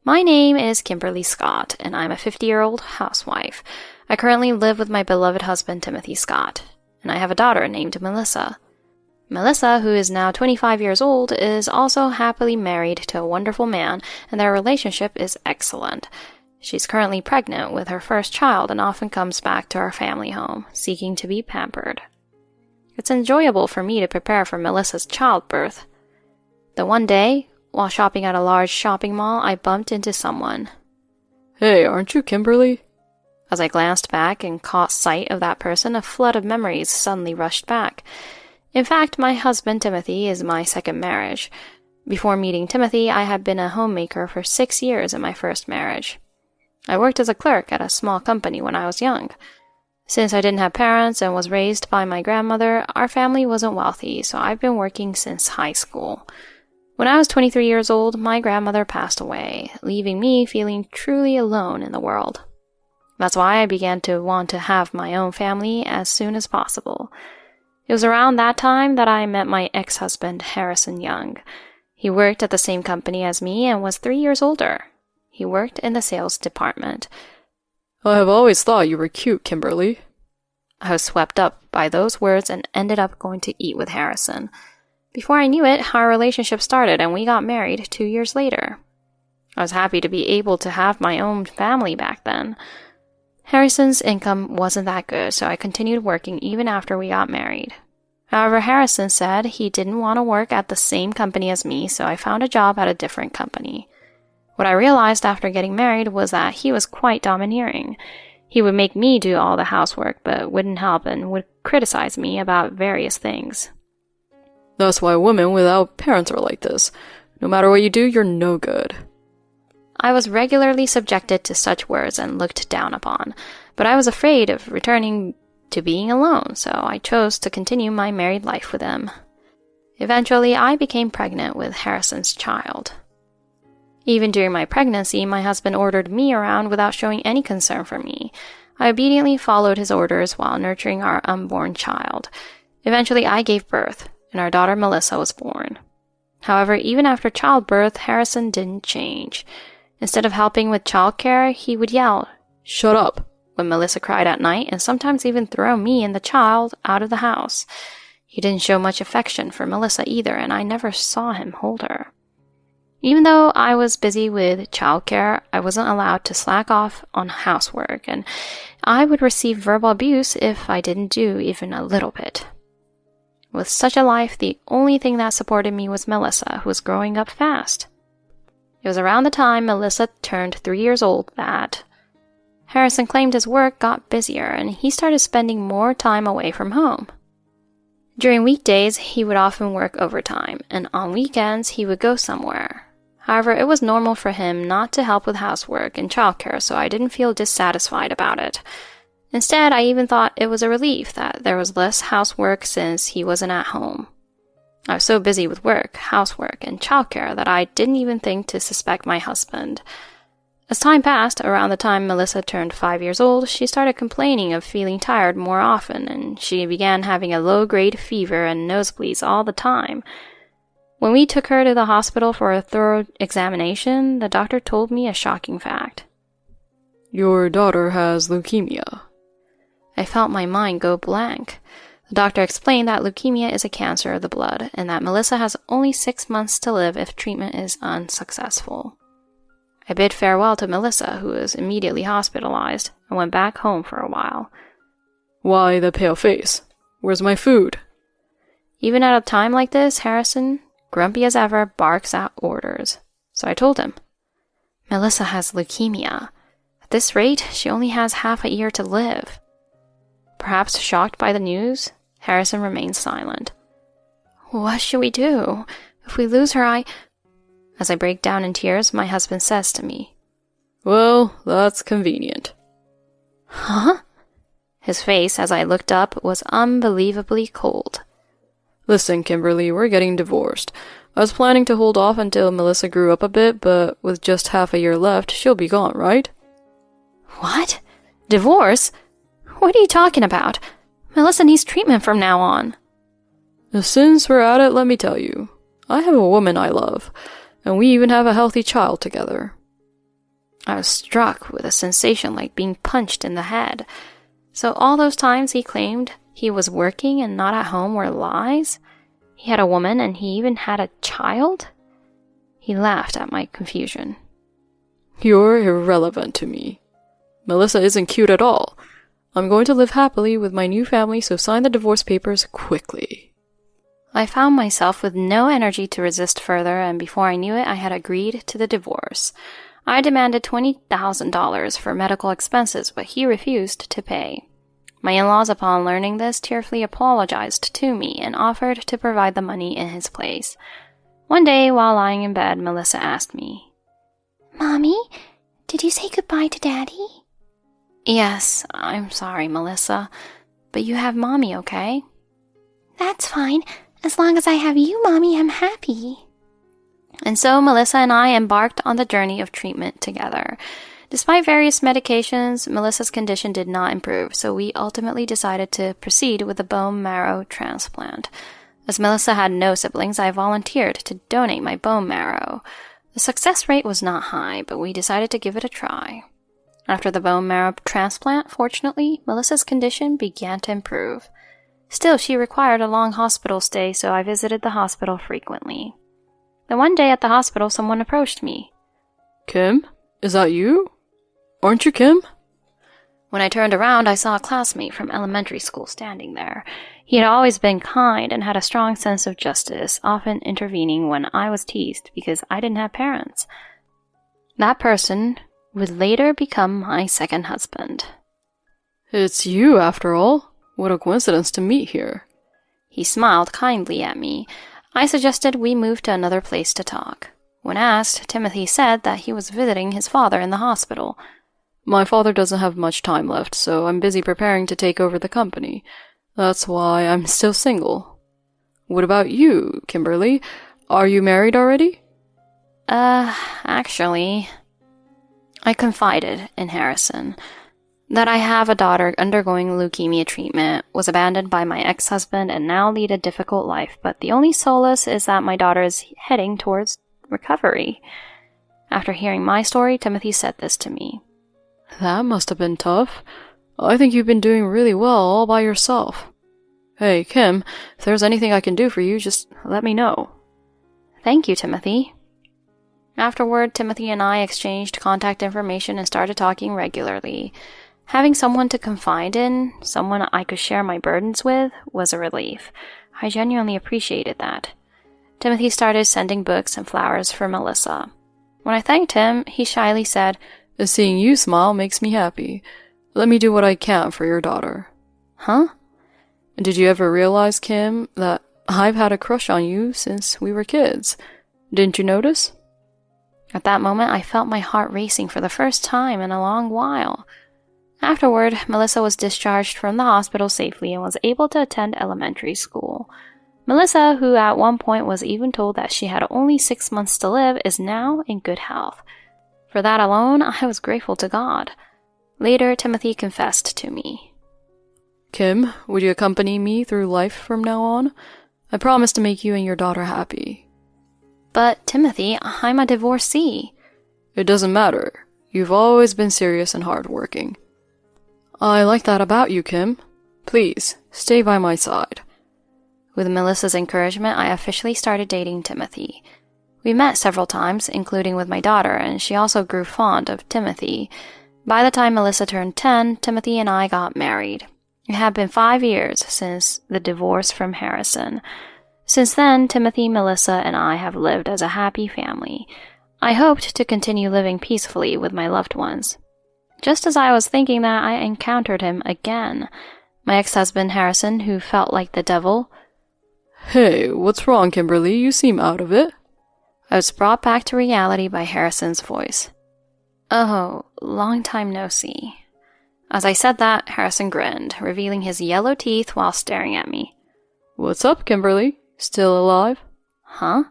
My name is Kimberly Scott, and I'm a 50-year-old housewife. I currently live with my beloved husband, Timothy Scott, and I have a daughter named Melissa. Melissa, who is now 25 years old, is also happily married to a wonderful man, and their relationship is excellent. She's currently pregnant with her first child and often comes back to our family home, seeking to be pampered. It's enjoyable for me to prepare for Melissa's childbirth. The one day, while shopping at a large shopping mall, I bumped into someone. Hey, aren't you Kimberly? As I glanced back and caught sight of that person, a flood of memories suddenly rushed back. In fact, my husband Timothy is my second marriage. Before meeting Timothy, I had been a homemaker for 6 years in my first marriage. I worked as a clerk at a small company when I was young. Since I didn't have parents and was raised by my grandmother, our family wasn't wealthy, so I've been working since high school. When I was 23 years old, my grandmother passed away, leaving me feeling truly alone in the world. That's why I began to want to have my own family as soon as possible. It was around that time that I met my ex-husband, Harrison Young. He worked at the same company as me and was 3 years older. He worked in the sales department. I have always thought you were cute, Kimberly. I was swept up by those words and ended up going to eat with Harrison. Before I knew it, our relationship started and we got married 2 years later. I was happy to be able to have my own family back then. Harrison's income wasn't that good, so I continued working even after we got married. However, Harrison said he didn't want to work at the same company as me, so I found a job at a different company. What I realized after getting married was that he was quite domineering. He would make me do all the housework, but wouldn't help and would criticize me about various things. That's why women without parents are like this. No matter what you do, you're no good. I was regularly subjected to such words and looked down upon, but I was afraid of returning to being alone, so I chose to continue my married life with him. Eventually, I became pregnant with Harrison's child. Even during my pregnancy, my husband ordered me around without showing any concern for me. I obediently followed his orders while nurturing our unborn child. Eventually, I gave birth, and our daughter Melissa was born. However, even after childbirth, Harrison didn't change. Instead of helping with childcare, he would yell, "Shut up," when Melissa cried at night, and sometimes even throw me and the child out of the house. He didn't show much affection for Melissa either, and I never saw him hold her. Even though I was busy with childcare, I wasn't allowed to slack off on housework, and I would receive verbal abuse if I didn't do even a little bit. With such a life, the only thing that supported me was Melissa, who was growing up fast. It was around the time Melissa turned 3 years old that Harrison claimed his work got busier, and he started spending more time away from home. During weekdays, he would often work overtime, and on weekends, he would go somewhere. However, it was normal for him not to help with housework and childcare, so I didn't feel dissatisfied about it. Instead, I even thought it was a relief that there was less housework since he wasn't at home. I was so busy with work, housework, and childcare that I didn't even think to suspect my husband. As time passed, around the time Melissa turned 5 years old, she started complaining of feeling tired more often, and she began having a low-grade fever and nosebleeds all the time. When we took her to the hospital for a thorough examination, the doctor told me a shocking fact. "Your daughter has leukemia." I felt my mind go blank. The doctor explained that leukemia is a cancer of the blood, and that Melissa has only 6 months to live if treatment is unsuccessful. I bid farewell to Melissa, who was immediately hospitalized, and went back home for a while. "Why the pale face? Where's my food?" Even at a time like this, Harrison, grumpy as ever, barks at orders. So I told him, "Melissa has leukemia. At this rate, she only has half a year to live." Perhaps shocked by the news, Harrison remained silent. "What should we do? If we lose her, As I break down in tears, my husband says to me, "Well, that's convenient." "Huh?" His face, as I looked up, was unbelievably cold. "Listen, Kimberly, we're getting divorced. I was planning to hold off until Melissa grew up a bit, but with just half a year left, she'll be gone, right?" "What? Divorce? What are you talking about? Melissa needs treatment from now on." "Since we're at it, let me tell you. I have a woman I love, and we even have a healthy child together." I was struck with a sensation like being punched in the head. So all those times he claimed he was working and not at home were lies? He had a woman and he even had a child? He laughed at my confusion. You're irrelevant to me. Melissa isn't cute at all. I'm going to live happily with my new family, so sign the divorce papers quickly. I found myself with no energy to resist further, and before I knew it, I had agreed to the divorce. I demanded $20,000 for medical expenses, but he refused to pay. My in-laws, upon learning this, tearfully apologized to me and offered to provide the money in his place. One day, while lying in bed, Melissa asked me, "Mommy, did you say goodbye to Daddy?" "Yes, I'm sorry, Melissa, but you have Mommy, okay?" "That's fine. As long as I have you, Mommy, I'm happy." And so Melissa and I embarked on the journey of treatment together. Despite various medications, Melissa's condition did not improve, so we ultimately decided to proceed with a bone marrow transplant. As Melissa had no siblings, I volunteered to donate my bone marrow. The success rate was not high, but we decided to give it a try. After the bone marrow transplant, fortunately, Melissa's condition began to improve. Still, she required a long hospital stay, so I visited the hospital frequently. Then one day at the hospital, someone approached me. "Kim, is that you? Aren't you Kim?" When I turned around, I saw a classmate from elementary school standing there. He had always been kind and had a strong sense of justice, often intervening when I was teased because I didn't have parents. That person would later become my second husband. "It's you, after all. What a coincidence to meet here." He smiled kindly at me. I suggested we move to another place to talk. When asked, Timothy said that he was visiting his father in the hospital. "My father doesn't have much time left, so I'm busy preparing to take over the company. That's why I'm still single. What about you, Kimberly? Are you married already?" Actually, I confided in Harrison that I have a daughter undergoing leukemia treatment, was abandoned by my ex-husband, and now lead a difficult life, but the only solace is that my daughter is heading towards recovery. After hearing my story, Timothy said this to me. "That must have been tough. I think you've been doing really well all by yourself. Hey, Kim, if there's anything I can do for you, just let me know." "Thank you, Timothy." Afterward, Timothy and I exchanged contact information and started talking regularly. Having someone to confide in, someone I could share my burdens with, was a relief. I genuinely appreciated that. Timothy started sending books and flowers for Melissa. When I thanked him, he shyly said, "Seeing you smile makes me happy. Let me do what I can for your daughter." "Huh?" "Did you ever realize, Kim, that I've had a crush on you since we were kids? Didn't you notice?" At that moment, I felt my heart racing for the first time in a long while. Afterward, Melissa was discharged from the hospital safely and was able to attend elementary school. Melissa, who at one point was even told that she had only 6 months to live, is now in good health. For that alone, I was grateful to God. Later, Timothy confessed to me. "Kim, would you accompany me through life from now on? I promise to make you and your daughter happy." "But, Timothy, I'm a divorcee." "It doesn't matter. You've always been serious and hardworking. I like that about you, Kim. Please, stay by my side." With Melissa's encouragement, I officially started dating Timothy. We met several times, including with my daughter, and she also grew fond of Timothy. By the time Melissa turned 10, Timothy and I got married. It had been 5 years since the divorce from Harrison. Since then, Timothy, Melissa, and I have lived as a happy family. I hoped to continue living peacefully with my loved ones. Just as I was thinking that, I encountered him again. My ex-husband, Harrison, who felt like the devil. "Hey, what's wrong, Kimberly? You seem out of it." I was brought back to reality by Harrison's voice. "Oh, long time no see." As I said that, Harrison grinned, revealing his yellow teeth while staring at me. "What's up, Kimberly? Still alive?" "Huh?"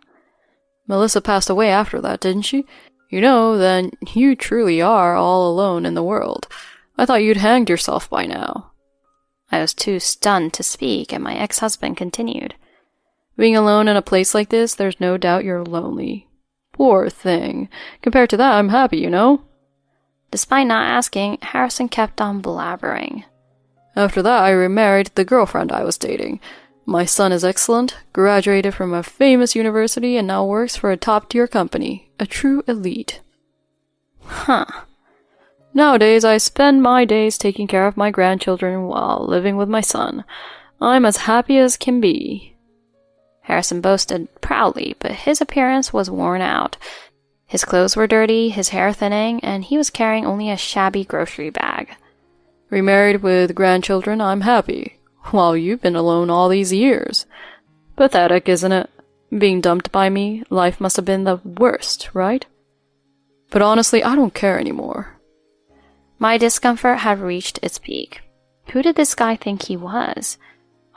"Melissa passed away after that, didn't she? You know, then you truly are all alone in the world. I thought you'd hanged yourself by now." I was too stunned to speak, and my ex-husband continued. "Being alone in a place like this, there's no doubt you're lonely. Poor thing. Compared to that, I'm happy, you know?" Despite not asking, Harrison kept on blabbering. "After that, I remarried the girlfriend I was dating. My son is excellent, graduated from a famous university, and now works for a top-tier company. A true elite." Huh. Nowadays, I spend my days taking care of my grandchildren while living with my son. I'm as happy as can be. Harrison boasted proudly, but his appearance was worn out. His clothes were dirty, his hair thinning, and he was carrying only a shabby grocery bag. Remarried with grandchildren, I'm happy, while you've been alone all these years. Pathetic, isn't it? Being dumped by me, life must have been the worst, right? But honestly, I don't care anymore. My discomfort had reached its peak. Who did this guy think he was?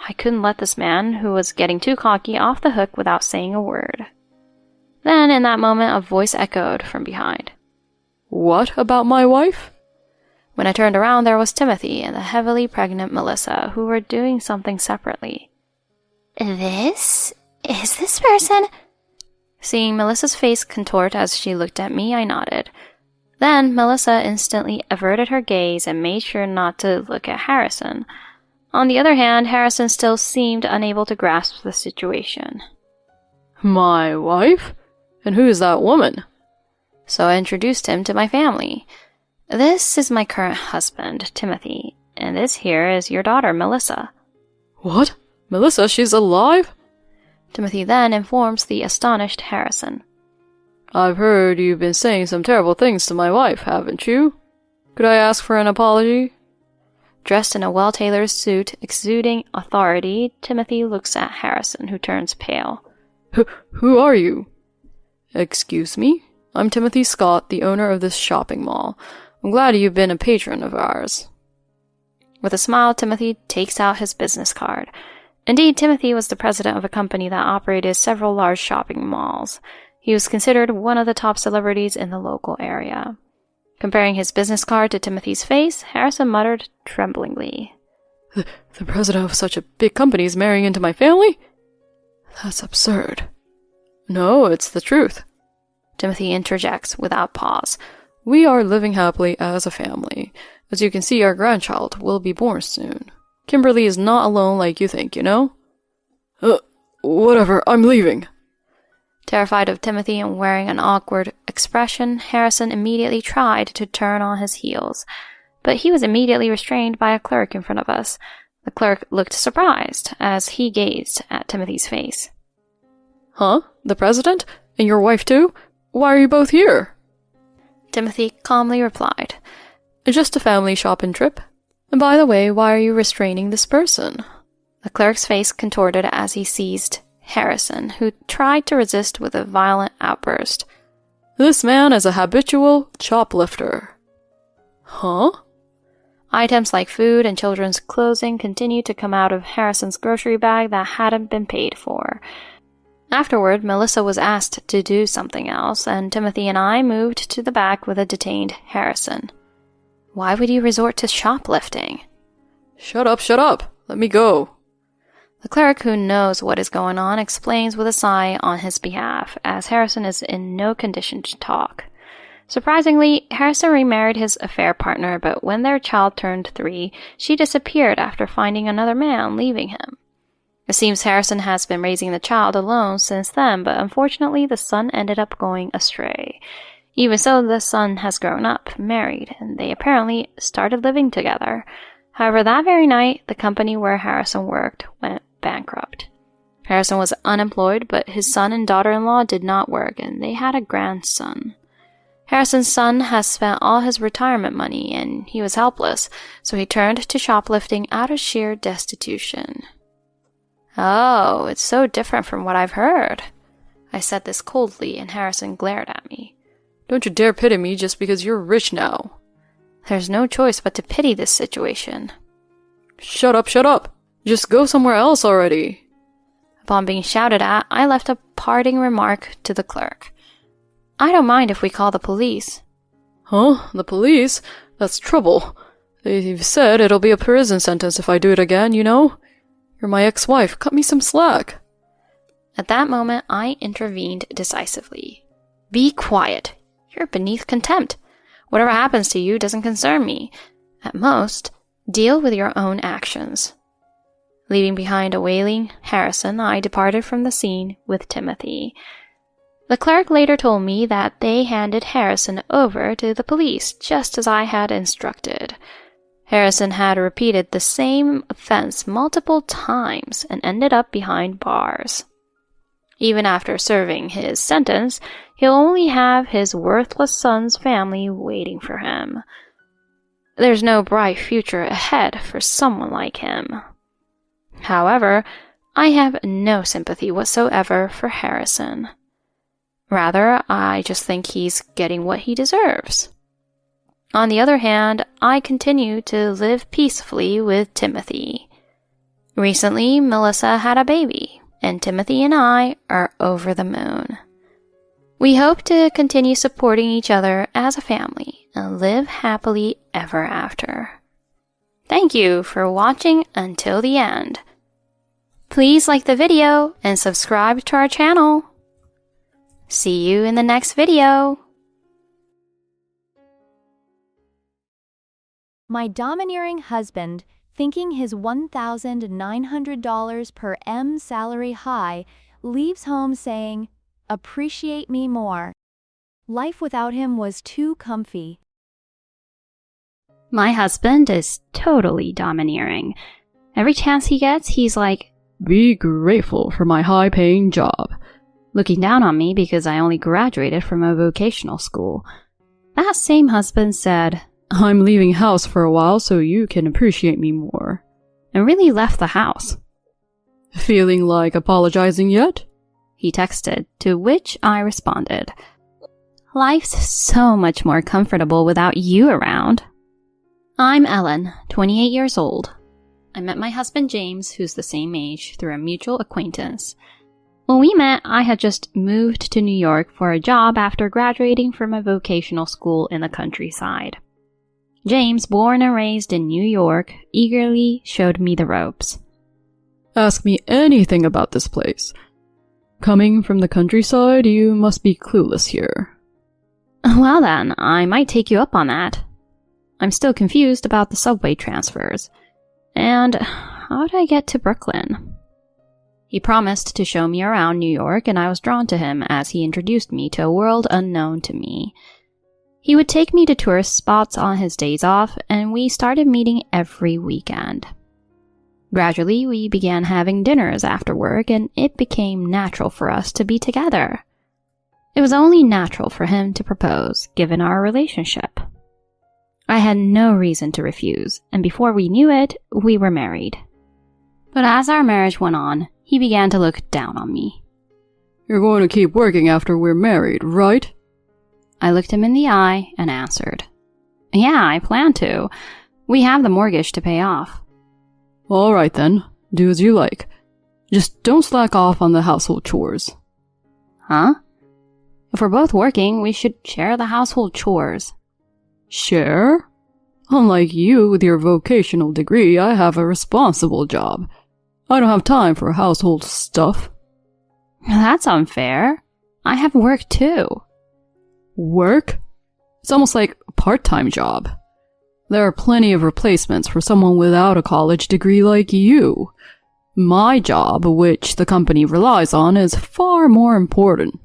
I couldn't let this man, who was getting too cocky, off the hook without saying a word. Then, in that moment, a voice echoed from behind. What about my wife? When I turned around, there was Timothy and the heavily pregnant Melissa, who were doing something separately. Is this person? Seeing Melissa's face contort as she looked at me, I nodded. Then, Melissa instantly averted her gaze and made sure not to look at Harrison. On the other hand, Harrison still seemed unable to grasp the situation. My wife? And who is that woman? So I introduced him to my family. This is my current husband, Timothy, and this here is your daughter, Melissa. What? Melissa, she's alive? Timothy then informs the astonished Harrison. I've heard you've been saying some terrible things to my wife, haven't you? Could I ask for an apology? Dressed in a well-tailored suit exuding authority, Timothy looks at Harrison, who turns pale. Who are you? Excuse me? I'm Timothy Scott, the owner of this shopping mall. I'm glad you've been a patron of ours. With a smile, Timothy takes out his business card. Indeed, Timothy was the president of a company that operated several large shopping malls. He was considered one of the top celebrities in the local area. Comparing his business card to Timothy's face, Harrison muttered tremblingly. The president of such a big company is marrying into my family? That's absurd. No, it's the truth. Timothy interjects without pause. We are living happily as a family. As you can see, our grandchild will be born soon. Kimberly is not alone like you think, you know? Whatever, I'm leaving. Terrified of Timothy and wearing an awkward expression, Harrison immediately tried to turn on his heels, but he was immediately restrained by a clerk in front of us. The clerk looked surprised as he gazed at Timothy's face. Huh? The president? And your wife too? Why are you both here? Timothy calmly replied, Just a family shopping trip. And by the way, why are you restraining this person? The clerk's face contorted as he seized Harrison, who tried to resist with a violent outburst. This man is a habitual shoplifter. Huh? Items like food and children's clothing continued to come out of Harrison's grocery bag that hadn't been paid for. Afterward, Melissa was asked to do something else, and Timothy and I moved to the back with a detained Harrison. Why would you resort to shoplifting? Shut up. Let me go. The clerk, who knows what is going on, explains with a sigh on his behalf, as Harrison is in no condition to talk. Surprisingly, Harrison remarried his affair partner, but when their child turned 3, she disappeared after finding another man, leaving him. It seems Harrison has been raising the child alone since then, but unfortunately the son ended up going astray. Even so, the son has grown up, married, and they apparently started living together. However, that very night, the company where Harrison worked went bankrupt. Harrison was unemployed, but his son and daughter-in-law did not work, and they had a grandson. Harrison's son has spent all his retirement money, and he was helpless, so he turned to shoplifting out of sheer destitution. Oh, it's so different from what I've heard. I said this coldly, and Harrison glared at me. Don't you dare pity me just because you're rich now. There's no choice but to pity this situation. Shut up. Just go somewhere else already. Upon being shouted at, I left a parting remark to the clerk. I don't mind if we call the police. Huh? The police? That's trouble. They've said it'll be a prison sentence if I do it again, you know? You're my ex-wife. Cut me some slack. At that moment, I intervened decisively. Be quiet. You're beneath contempt. Whatever happens to you doesn't concern me. At most, deal with your own actions. Leaving behind a wailing Harrison, I departed from the scene with Timothy. The clerk later told me that they handed Harrison over to the police just as I had instructed. Harrison had repeated the same offense multiple times and ended up behind bars. Even after serving his sentence, he'll only have his worthless son's family waiting for him. There's no bright future ahead for someone like him. However, I have no sympathy whatsoever for Harrison. Rather, I just think he's getting what he deserves. On the other hand, I continue to live peacefully with Timothy. Recently, Melissa had a baby, and Timothy and I are over the moon. We hope to continue supporting each other as a family and live happily ever after. Thank you for watching until the end. Please like the video and subscribe to our channel. See you in the next video. My domineering husband, thinking his $1,900 per M salary high, leaves home saying, "Appreciate me more." Life without him was too comfy. My husband is totally domineering. Every chance he gets, he's like, Be grateful for my high-paying job. looking down on me because I only graduated from a vocational school. That same husband said, I'm leaving house for a while so you can appreciate me more. and really left the house. Feeling like apologizing yet? He texted, to which I responded, Life's so much more comfortable without you around. I'm Ellen, 28 years old. I met my husband James, who's the same age, through a mutual acquaintance. When we met, I had just moved to New York for a job after graduating from a vocational school in the countryside. James, born and raised in New York, eagerly showed me the ropes. Ask me anything about this place. Coming from the countryside, you must be clueless here. Well then, I might take you up on that. I'm still confused about the subway transfers. And how did I get to Brooklyn? He promised to show me around New York, and I was drawn to him as he introduced me to a world unknown to me. He would take me to tourist spots on his days off, and we started meeting every weekend. Gradually, we began having dinners after work, and it became natural for us to be together. It was only natural for him to propose, given our relationship. I had no reason to refuse, and before we knew it, we were married. But as our marriage went on, he began to look down on me. You're going to keep working after we're married, right? I looked him in the eye and answered, Yeah, I plan to. We have the mortgage to pay off. All right then, do as you like. Just don't slack off on the household chores. Huh? If we're both working, we should share the household chores. Share? Unlike you with your vocational degree, I have a responsible job. I don't have time for household stuff. That's unfair. I have work too. Work? It's almost like a part-time job. There are plenty of replacements for someone without a college degree like you. My job, which the company relies on, is far more important.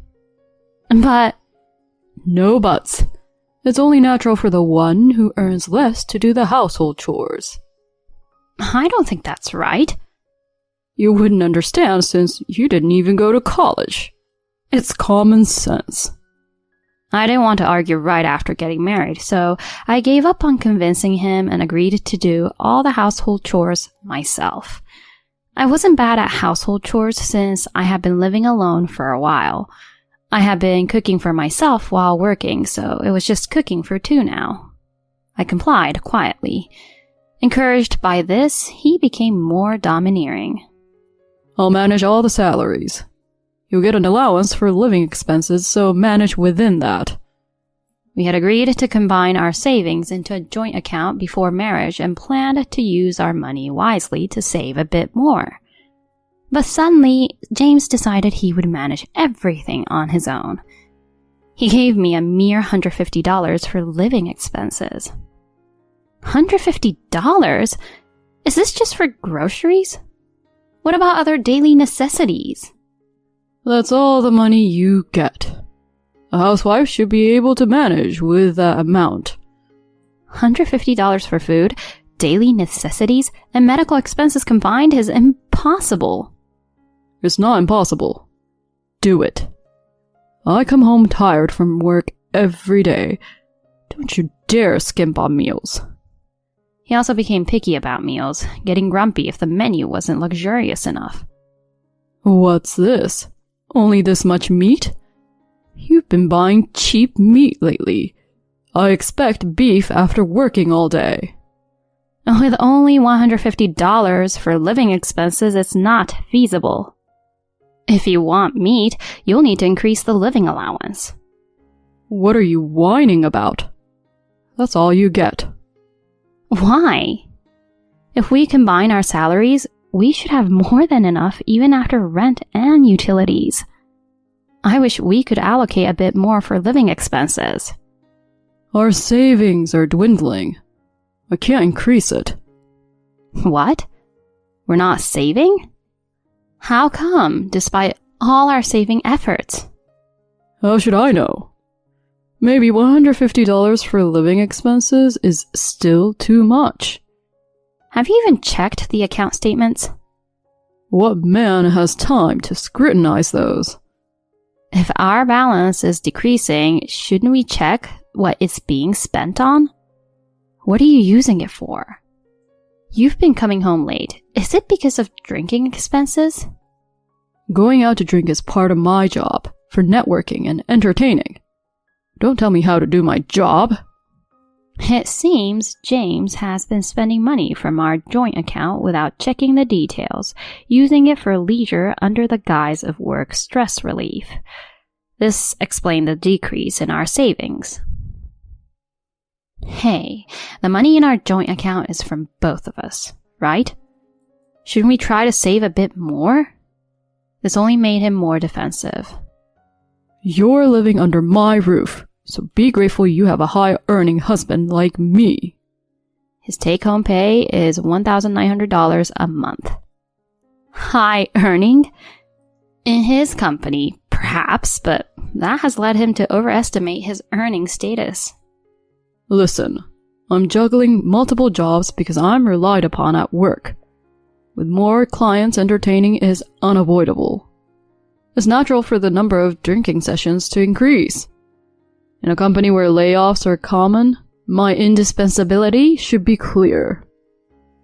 But... No buts. It's only natural for the one who earns less to do the household chores. I don't think that's right. You wouldn't understand since you didn't even go to college. It's common sense. I didn't want to argue right after getting married, so I gave up on convincing him and agreed to do all the household chores myself. I wasn't bad at household chores since I had been living alone for a while. I had been cooking for myself while working, so it was just cooking for two now. I complied quietly. Encouraged by this, he became more domineering. I'll manage all the salaries. You'll get an allowance for living expenses, so manage within that. We had agreed to combine our savings into a joint account before marriage and planned to use our money wisely to save a bit more. But suddenly, James decided he would manage everything on his own. He gave me a mere $150 for living expenses. $150? Is this just for groceries? What about other daily necessities? That's all the money you get. A housewife should be able to manage with that amount. $150 for food, daily necessities, and medical expenses combined is impossible. It's not impossible. Do it. I come home tired from work every day. Don't you dare skimp on meals. He also became picky about meals, getting grumpy if the menu wasn't luxurious enough. What's this? Only this much meat? You've been buying cheap meat lately. I expect beef after working all day. With only $150 for living expenses, it's not feasible. If you want meat, you'll need to increase the living allowance. What are you whining about? That's all you get. Why? If we combine our salaries, we should have more than enough even after rent and utilities. I wish we could allocate a bit more for living expenses. Our savings are dwindling. I can't increase it. What? We're not saving? How come, despite all our saving efforts? How should I know? Maybe $150 for living expenses is still too much. Have you even checked the account statements? What man has time to scrutinize those? If our balance is decreasing, shouldn't we check what it's being spent on? What are you using it for? You've been coming home late. Is it because of drinking expenses? Going out to drink is part of my job, for networking and entertaining. Don't tell me how to do my job. It seems James has been spending money from our joint account without checking the details, using it for leisure under the guise of work stress relief. This explained the decrease in our savings. Hey, the money in our joint account is from both of us, right? Shouldn't we try to save a bit more? This only made him more defensive. You're living under my roof, so be grateful you have a high-earning husband like me. His take-home pay is $1,900 a month. High earning? In his company, perhaps, but that has led him to overestimate his earning status. Listen, I'm juggling multiple jobs because I'm relied upon at work. With more clients, entertaining is unavoidable. It's natural for the number of drinking sessions to increase. In a company where layoffs are common, my indispensability should be clear.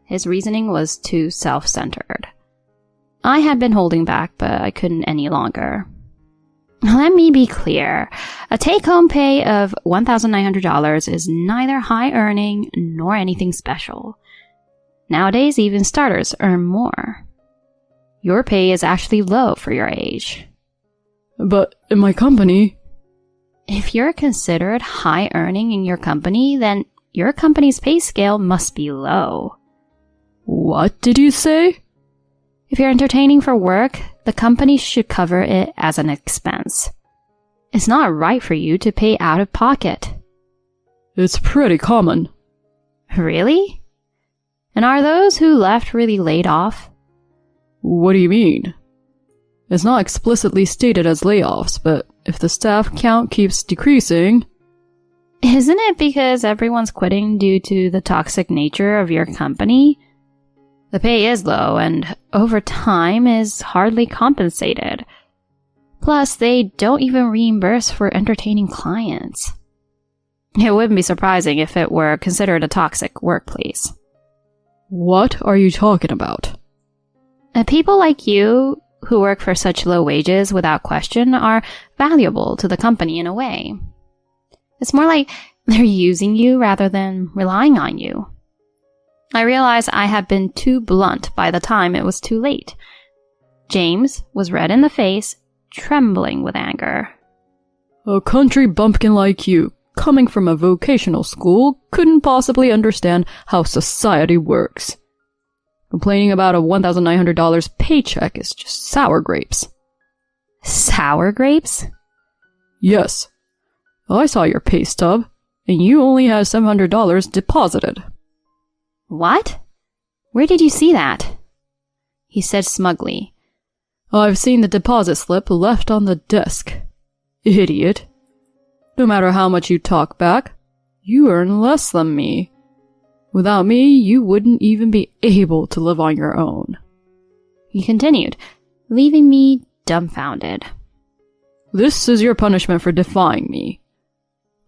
His reasoning was too self-centered. I had been holding back, but I couldn't any longer. Let me be clear. A take-home pay of $1,900 is neither high earning nor anything special. Nowadays, even starters earn more. Your pay is actually low for your age. But in my company... If you're considered high earning in your company, then your company's pay scale must be low. What did you say? If you're entertaining for work, the company should cover it as an expense. It's not right for you to pay out of pocket. It's pretty common. Really? And are those who left really laid off? What do you mean? It's not explicitly stated as layoffs, but if the staff count keeps decreasing... Isn't it because everyone's quitting due to the toxic nature of your company? The pay is low, and overtime is hardly compensated. Plus, they don't even reimburse for entertaining clients. It wouldn't be surprising if it were considered a toxic workplace. What are you talking about? People like you, who work for such low wages without question, are valuable to the company in a way. It's more like they're using you rather than relying on you. I realized I had been too blunt by the time it was too late. James was red in the face, trembling with anger. A country bumpkin like you, coming from a vocational school, couldn't possibly understand how society works. Complaining about a $1,900 paycheck is just sour grapes. Sour grapes? Yes. I saw your pay stub, and you only had $700 deposited. What? Where did you see that? He said smugly. I've seen the deposit slip left on the desk. Idiot. No matter how much you talk back, you earn less than me. Without me, you wouldn't even be able to live on your own. He continued, leaving me dumbfounded. This is your punishment for defying me.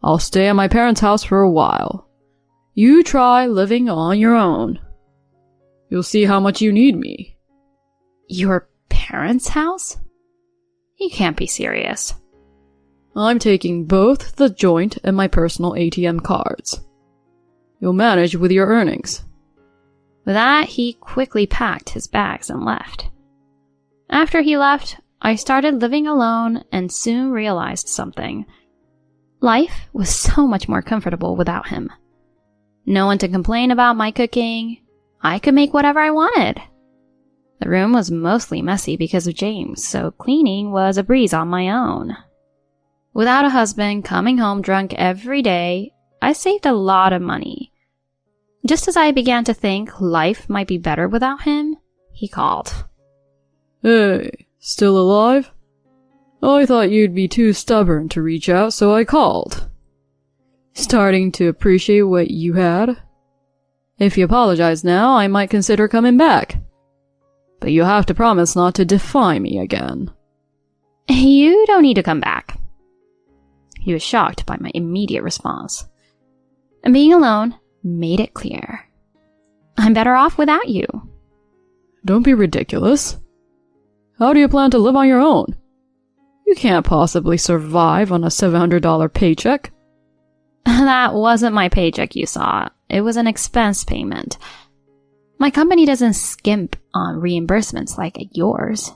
I'll stay at my parents' house for a while. You try living on your own. You'll see how much you need me. Your parents' house? You can't be serious. I'm taking both the joint and my personal ATM cards. You'll manage with your earnings. With that, he quickly packed his bags and left. After he left, I started living alone and soon realized something. Life was so much more comfortable without him. No one to complain about my cooking. I could make whatever I wanted. The room was mostly messy because of James, so cleaning was a breeze on my own. Without a husband coming home drunk every day, I saved a lot of money. Just as I began to think life might be better without him, he called. Hey, still alive? I thought you'd be too stubborn to reach out, so I called. Starting to appreciate what you had? If you apologize now, I might consider coming back. But you'll have to promise not to defy me again. You don't need to come back. He was shocked by my immediate response. And being alone made it clear. I'm better off without you. Don't be ridiculous. How do you plan to live on your own? You can't possibly survive on a $700 paycheck. That wasn't my paycheck you saw. It was an expense payment. My company doesn't skimp on reimbursements like yours.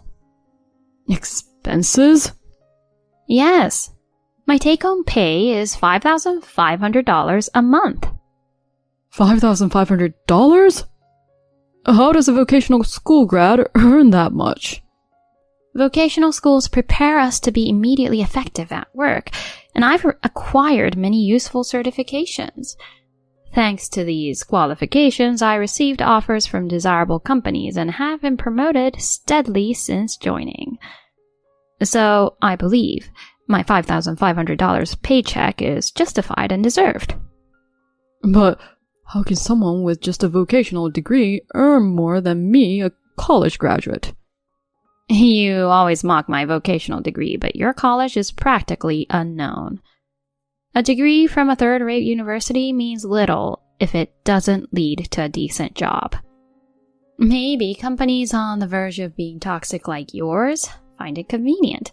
Expenses? Yes. My take-home pay is $5,500 a month. $5,500? How does a vocational school grad earn that much? Vocational schools prepare us to be immediately effective at work, and I've acquired many useful certifications. Thanks to these qualifications, I received offers from desirable companies and have been promoted steadily since joining. So, I believe my $5,500 paycheck is justified and deserved. But how can someone with just a vocational degree earn more than me, a college graduate? You always mock my vocational degree, but your college is practically unknown. A degree from a third-rate university means little if it doesn't lead to a decent job. Maybe companies on the verge of being toxic like yours find it convenient.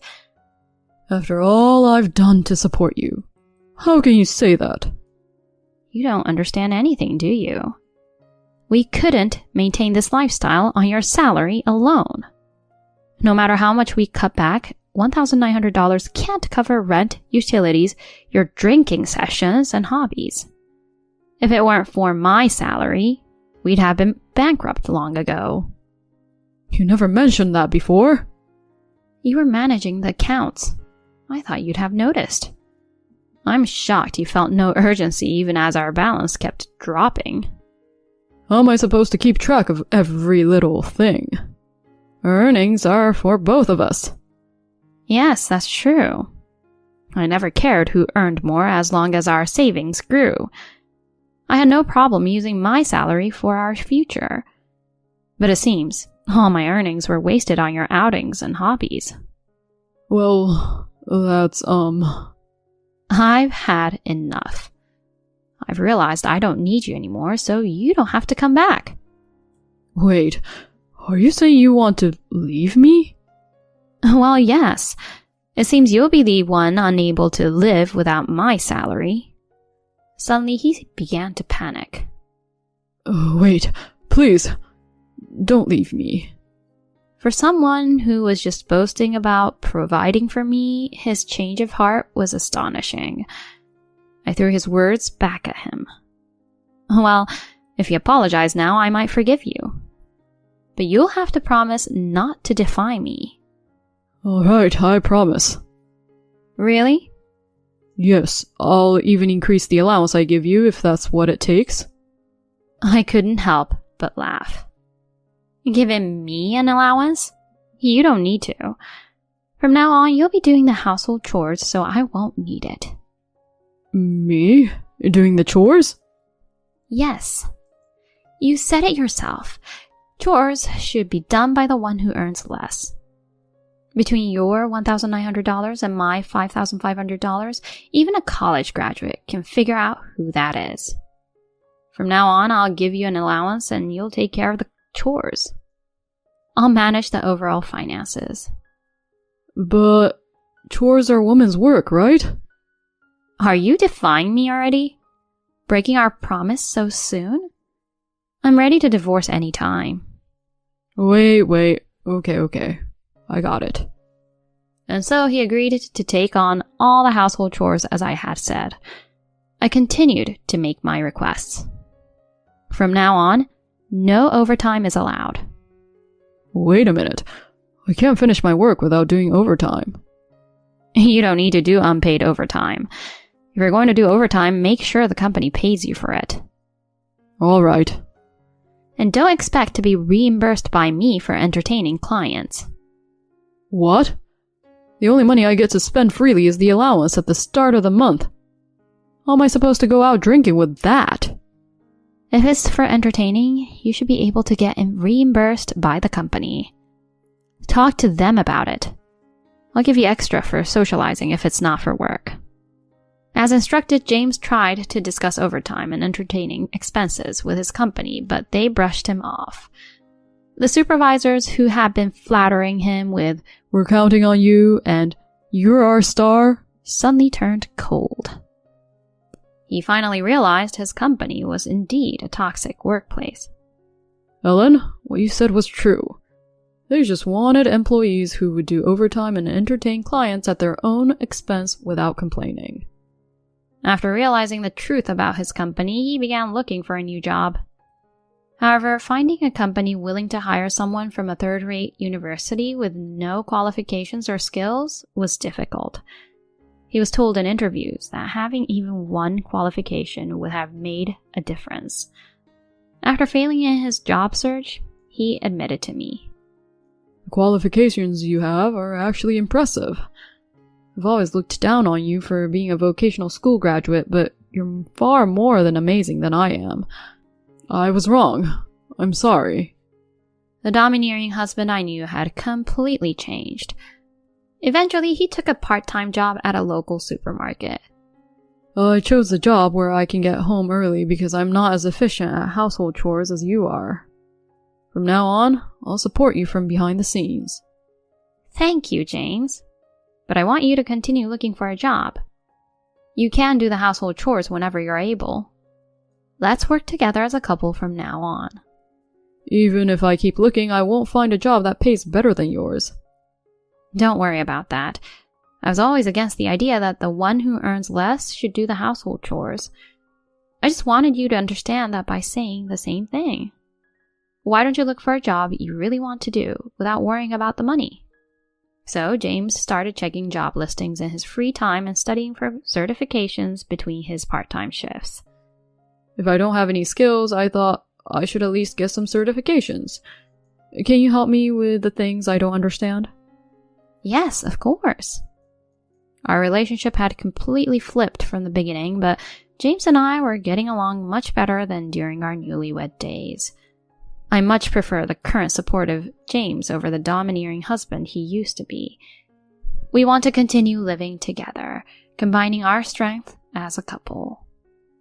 After all I've done to support you, how can you say that? You don't understand anything, do you? We couldn't maintain this lifestyle on your salary alone. No matter how much we cut back, $1,900 can't cover rent, utilities, your drinking sessions, and hobbies. If it weren't for my salary, we'd have been bankrupt long ago. You never mentioned that before. You were managing the accounts. I thought you'd have noticed. I'm shocked you felt no urgency even as our balance kept dropping. How am I supposed to keep track of every little thing? Our earnings are for both of us. Yes, that's true. I never cared who earned more as long as our savings grew. I had no problem using my salary for our future. But it seems all my earnings were wasted on your outings and hobbies. Well, that's, I've had enough. I've realized I don't need you anymore, so you don't have to come back. Wait, are you saying you want to leave me? Well, yes. It seems you'll be the one unable to live without my salary. Suddenly, he began to panic. Wait, please, don't leave me. For someone who was just boasting about providing for me, his change of heart was astonishing. I threw his words back at him. Well, if you apologize now, I might forgive you. But you'll have to promise not to defy me. All right, I promise. Really? Yes, I'll even increase the allowance I give you if that's what it takes. I couldn't help but laugh. Giving me an allowance? You don't need to. From now on, you'll be doing the household chores, so I won't need it. Me? Doing the chores? Yes. You said it yourself. Chores should be done by the one who earns less. Between your $1,900 and my $5,500, even a college graduate can figure out who that is. From now on, I'll give you an allowance and you'll take care of the chores. I'll manage the overall finances. But chores are women's work, right? Are you defying me already? Breaking our promise so soon? I'm ready to divorce any time. Wait. Okay. I got it. And so he agreed to take on all the household chores as I had said. I continued to make my requests. From now on, no overtime is allowed. Wait a minute. I can't finish my work without doing overtime. You don't need to do unpaid overtime. If you're going to do overtime, make sure the company pays you for it. All right. And don't expect to be reimbursed by me for entertaining clients. What? The only money I get to spend freely is the allowance at the start of the month. How am I supposed to go out drinking with that? If it's for entertaining, you should be able to get reimbursed by the company. Talk to them about it. I'll give you extra for socializing if it's not for work. As instructed, James tried to discuss overtime and entertaining expenses with his company, but they brushed him off. The supervisors who had been flattering him with, "We're counting on you," and "You're our star," suddenly turned cold. He finally realized his company was indeed a toxic workplace. Ellen, what you said was true. They just wanted employees who would do overtime and entertain clients at their own expense without complaining. After realizing the truth about his company, he began looking for a new job. However, finding a company willing to hire someone from a third-rate university with no qualifications or skills was difficult. He was told in interviews that having even one qualification would have made a difference. After failing in his job search, he admitted to me, "The qualifications you have are actually impressive. I've always looked down on you for being a vocational school graduate, but you're far more than amazing than I am. I was wrong. I'm sorry." The domineering husband I knew had completely changed. Eventually, he took a part-time job at a local supermarket. I chose the job where I can get home early because I'm not as efficient at household chores as you are. From now on, I'll support you from behind the scenes. Thank you, James. But I want you to continue looking for a job. You can do the household chores whenever you're able. Let's work together as a couple from now on. Even if I keep looking, I won't find a job that pays better than yours. Don't worry about that. I was always against the idea that the one who earns less should do the household chores. I just wanted you to understand that by saying the same thing. Why don't you look for a job you really want to do without worrying about the money? So James started checking job listings in his free time and studying for certifications between his part-time shifts. If I don't have any skills, I thought I should at least get some certifications. Can you help me with the things I don't understand? Yes, of course. Our relationship had completely flipped from the beginning, but James and I were getting along much better than during our newlywed days. I much prefer the current supportive James over the domineering husband he used to be. We want to continue living together, combining our strength as a couple.